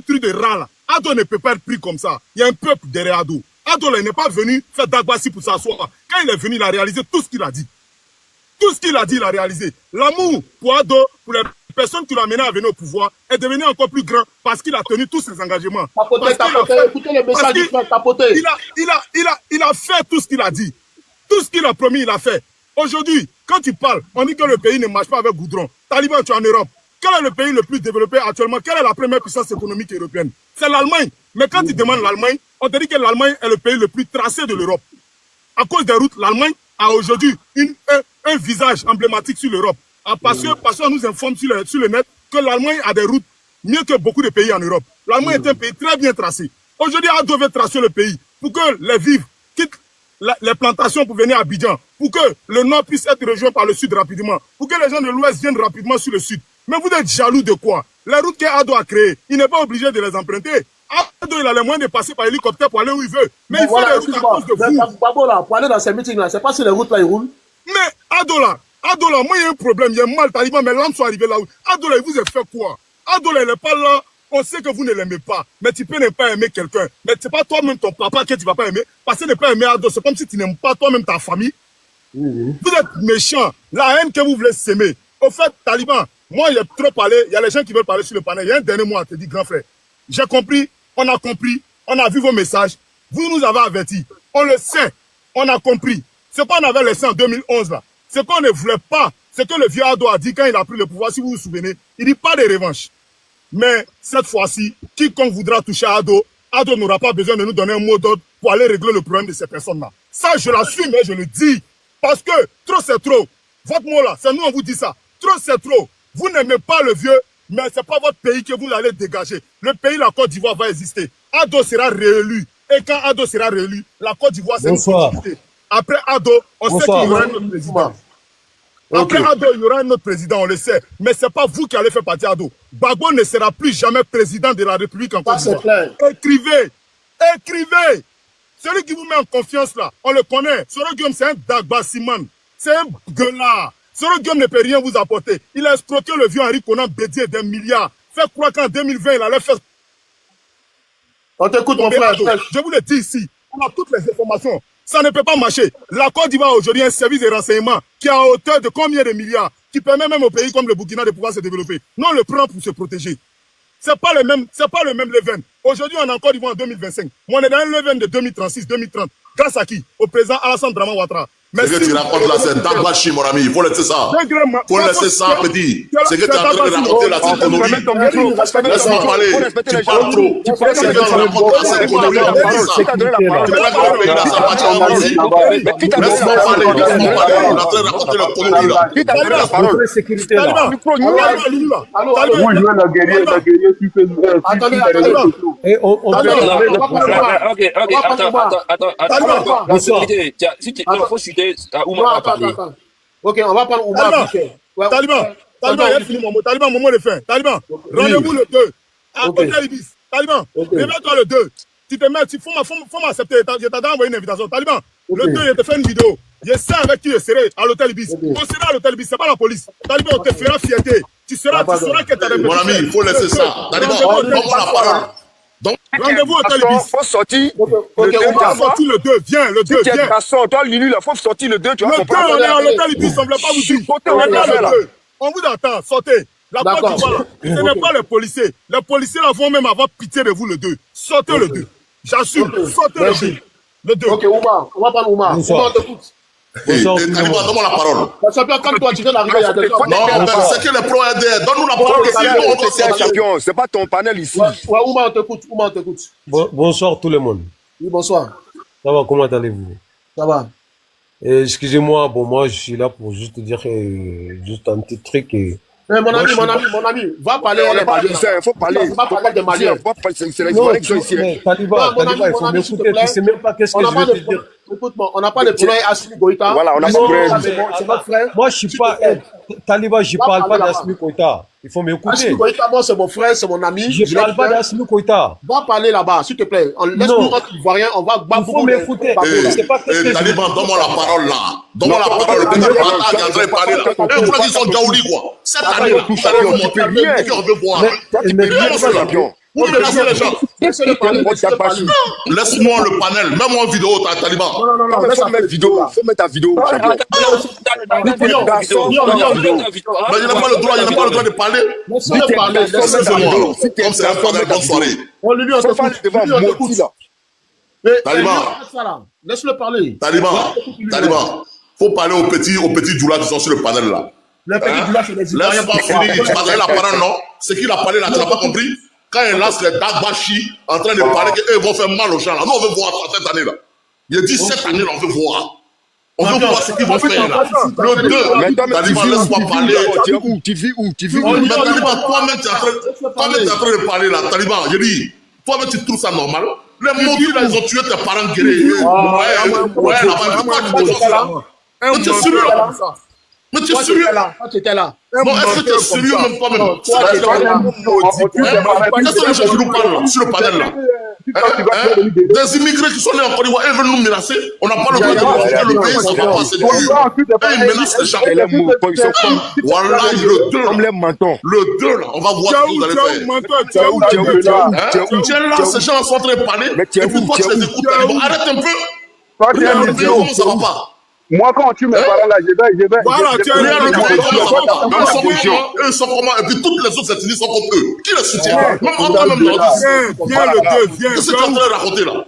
S17: truc de rat là. Ado ne peut pas être pris comme ça. Il y a un peuple derrière Ado. Ado n'est pas venu faire Dagbassi pour s'asseoir. Quand il est venu, il a réalisé tout ce qu'il a dit. Tout ce qu'il a dit, il a réalisé. L'amour pour Ado, pour les personnes qui l'ont amené à venir au pouvoir, est devenu encore plus grand parce qu'il a tenu tous ses engagements.
S1: Écoutez le message du frère Tapoté.
S17: Il a fait tout ce qu'il a dit. Tout ce qu'il a promis, il a fait. Aujourd'hui, quand tu parles, on dit que le pays ne marche pas avec goudron. Taliban, tu es en Europe. Quel est le pays le plus développé actuellement? Quelle est la première puissance économique européenne? C'est l'Allemagne. Mais quand tu demandes l'Allemagne, on te dit que l'Allemagne est le pays le plus tracé de l'Europe. À cause des routes, l'Allemagne a aujourd'hui un visage emblématique sur l'Europe. Parce qu'on nous informe sur le net que l'Allemagne a des routes mieux que beaucoup de pays en Europe. L'Allemagne est un pays très bien tracé. Aujourd'hui, on devait tracer le pays pour que les vivres quittent les plantations pour venir à Abidjan, pour que le nord puisse être rejoint par le sud rapidement, pour que les gens de l'ouest viennent rapidement sur le sud. Mais vous êtes jaloux de quoi? Les routes qu'Ado a créées, il n'est pas obligé de les emprunter. Ado, il a les moyens de passer par hélicoptère pour aller où il veut. Mais il faut les routes à cause de vous.
S1: Gbagbo là, pour aller dans ces meetings-là, c'est pas si les routes là, ils roulent.
S17: Mais Ado là, moi il y a un problème, il y a mal, Taliban, mes lames sont arrivées là. Ado là, il vous a fait quoi? Ado là, il n'est pas là. On sait que vous ne l'aimez pas, mais tu peux ne pas aimer quelqu'un. Mais c'est pas toi-même ton papa que tu vas pas aimer. Parce que ne pas aimer Ado, c'est comme si tu n'aimes pas toi-même ta famille. Vous êtes méchant. La haine que vous voulez s'aimer. Au fait, Taliban, moi j'ai trop parlé. Il y a les gens qui veulent parler sur le panel. Il y a un dernier mot à te dire, grand frère. J'ai compris, on a compris, on a vu vos messages. Vous nous avez avertis. On le sait, on a compris. Ce qu'on avait laissé en 2011 là, ce qu'on ne voulait pas, ce que le vieux Ado a dit quand il a pris le pouvoir, si vous vous souvenez, il dit pas de revanche. Mais cette fois-ci, quiconque voudra toucher à Ado, Ado n'aura pas besoin de nous donner un mot d'ordre pour aller régler le problème de ces personnes-là. Ça, je l'assume et je le dis. Parce que trop, c'est trop. Votre mot là, c'est nous, on vous dit ça. Trop, c'est trop. Vous n'aimez pas le vieux, mais ce n'est pas votre pays que vous allez dégager. Le pays, la Côte d'Ivoire, va exister. Ado sera réélu. Et quand Ado sera réélu, la Côte d'Ivoire sera exister. Après Ado, on sait qu'il y aura un autre président. Après Ado, il y aura un autre président, on le sait. Mais ce n'est pas vous qui allez faire partie d'Ado. Gbagbo ne sera plus jamais président de la République en Côte d'Ivoire. Écrivez. Écrivez. Celui qui vous met en confiance là, on le connaît. Soro Guillaume, c'est un Dagbassiman. C'est un gueulard. Soro Guillaume ne peut rien vous apporter. Il a escroqué le vieux Henri Konan Bédier d'un milliard. Fait croire qu'en 2020, il allait faire...
S1: On t'écoute, mon frère.
S17: Je vous le dis ici. On a toutes les informations. Ça ne peut pas marcher. La Côte d'Ivoire aujourd'hui a un service de renseignement qui est à hauteur de combien de milliards, qui permet même aux pays comme le Burkina de pouvoir se développer. Non, on le prend pour se protéger. C'est pas le même level. Aujourd'hui, on est en Côte d'Ivoire en 2025. On est dans un level de 2036, 2030. Grâce à qui? Au président Alassane Draman Ouattara.
S18: Ce que tu racontes là, c'est Dagbashi, mon ami. Il faut laisser ça. Il faut laisser ça, petit. Ce que tu es en train de raconter là, c'est connerie. Laisse-moi parler. Tu parles trop. Ce que tu racontes là, c'est connerie. Tu n'es pas dans le pays là, ça va te faire. Laisse-moi parler. On est en train de raconter la connerie là.
S10: Qui t'a donné la parole?
S1: Sécurité là.
S10: Allô, vous jouez la guerrier, tu fais
S1: attendez.
S6: Attends. Si tu faut citer Oumar a parlé.
S1: Ok, on va prendre Oumar.
S17: Taliban, Taliban, il y a fini mon mot. Taliban, moment de fin. Taliban, rendez-vous le 2. À Hôtel Ibis. Taliban, réveille-toi le 2. Tu te mets, il faut m'accepter. Je t'ai envoyé une invitation. Taliban, le 2, je te fais une vidéo. Je sais avec qui je serai à l'Hôtel Ibis. On sera à l'Hôtel Ibis, c'est pas la police. Taliban, on te fera fierté. Tu sauras que tu as
S18: Mon ami, il faut laisser ça. Taliban, donne-moi la parole.
S17: Donc, rendez-vous au Hôtel Ibis.
S3: Faut sortir.
S17: On va sortir le 2. Viens, le 2. Viens.
S3: Toi, Lulu, il faut sortir le 2. Tu vas
S17: comprendre. Le 2, on est à l'Hôtel Ibis. On ne voulait pas vous dire. On est là, le 2. On vous attend. Sortez. La Côte d'Ivoire, ce n'est pas les policiers. Les policiers là vont même avoir pitié de vous le 2. Sortez le 2. J'assure. Sortez le 2. Le 2.
S1: Ok, Oumar. On va prendre Oumar. Oumar, on t'écoute.
S18: Taliban, donne-moi la parole.
S1: Quand toi, tu viens d'arriver, il y a des gens.
S18: Non, c'est que les pros aident. Donne-nous la parole.
S3: Champion, c'est pas ton panel ici.
S1: Ouais, Oumar, on t'écoute.
S19: Bonsoir tout le monde.
S1: Oui, bonsoir.
S19: Ça va, comment allez-vous?
S1: Ça va.
S19: Excusez-moi, bon, moi je suis là pour juste dire juste un petit truc.
S1: Mon ami, va parler aux Maliens.
S3: Il faut parler.
S1: Va parler des Maliens.
S3: C'est les Maliens qui sont ici.
S19: Taliban, il faut m'écouter. Tu sais même pas qu'est-ce que je veux te dire.
S1: Écoute-moi, on n'a pas de problème Assimi Goïta.
S3: Voilà, on a pas de problème.
S1: C'est notre frère.
S19: Moi, je suis pas. Taliban, je parle pas d'Assimi Goïta. Il faut m'écouter.
S1: Assimi Goïta, moi, c'est mon frère, c'est mon ami.
S19: Je parle pas d'Assimi Goïta.
S1: Va parler là-bas, s'il te plaît. Laisse-nous entre Ivoiriens, on va
S19: il faut m'écouter.
S18: Taliban, donne-moi la parole là. Donne-moi la parole. Le petit bâtard qui est en train de parler là. Et vous qu'ils sont Djaouli, quoi. Cette année, tout ça, on peut rien. On veut voir. Vous menacez les gens. Laisse-moi le panel, même en vidéo, Taliban.
S1: Non,
S3: laisse-moi mettre vidéo. Faut mettre ta vidéo.
S18: Mais il n'a pas le droit de parler.
S1: Laisse-le parler.
S18: Excusez-moi. Comme c'est un peu de bonne soirée.
S1: On lui on t'écoute.
S18: Taliban.
S1: Laisse-le parler.
S18: Taliban. Faut parler aux petits Djoula qui sont sur le panel là.
S1: Les petits Djoula, c'est les Ivoiriens.
S18: Laisse pas finir. Tu m'as donné la parole, non? C'est qui l'a parlé là, tu n'as pas compris? Quand il lance les Dagbashi en train de parler qu'eux vont faire mal aux gens là. Nous, on veut voir cette année là. Il a dit cette année là, on veut voir. On veut voir ce qu'ils vont faire là. Le 2, Taliban, laisse-moi parler.
S3: Tu vis où?
S18: Mais Taliban, toi-même, tu es en train de parler là. Taliban, je dis, toi-même, tu trouves ça normal? Les maudits là, ils ont tué tes parents guéris. Ouais, là-bas, pourquoi tu fais ça là? Mais tu es sérieux là? Mais tu es sérieux là?
S1: Tu étais là.
S18: Non, est-ce que tu es sérieux même toi-même? Qu'est-ce que les gens qui nous parlent là, sur le panel là? Des immigrés qui sont nés en Côte d'Ivoire, ils veulent nous menacer. On n'a pas le droit de profiter le pays, ça va passer du et ils menacent les gens. Voilà, le 2.
S3: Comme les mentons.
S18: Le 2 là, on va voir ce que vous allez faire. Tu es là, ces gens sont en train de parler. Et puis toi, tu les écoutes. Arrête un peu. Comment ça va pas?
S20: Moi, quand tu me parles là, je vais.
S18: Voilà, tu es là, eux sont comment? Et puis toutes les autres ethnies sont contre eux. Qui les soutient? Même en même
S17: Viens le 2, viens.
S18: Qu'est-ce que tu es en train de raconter là?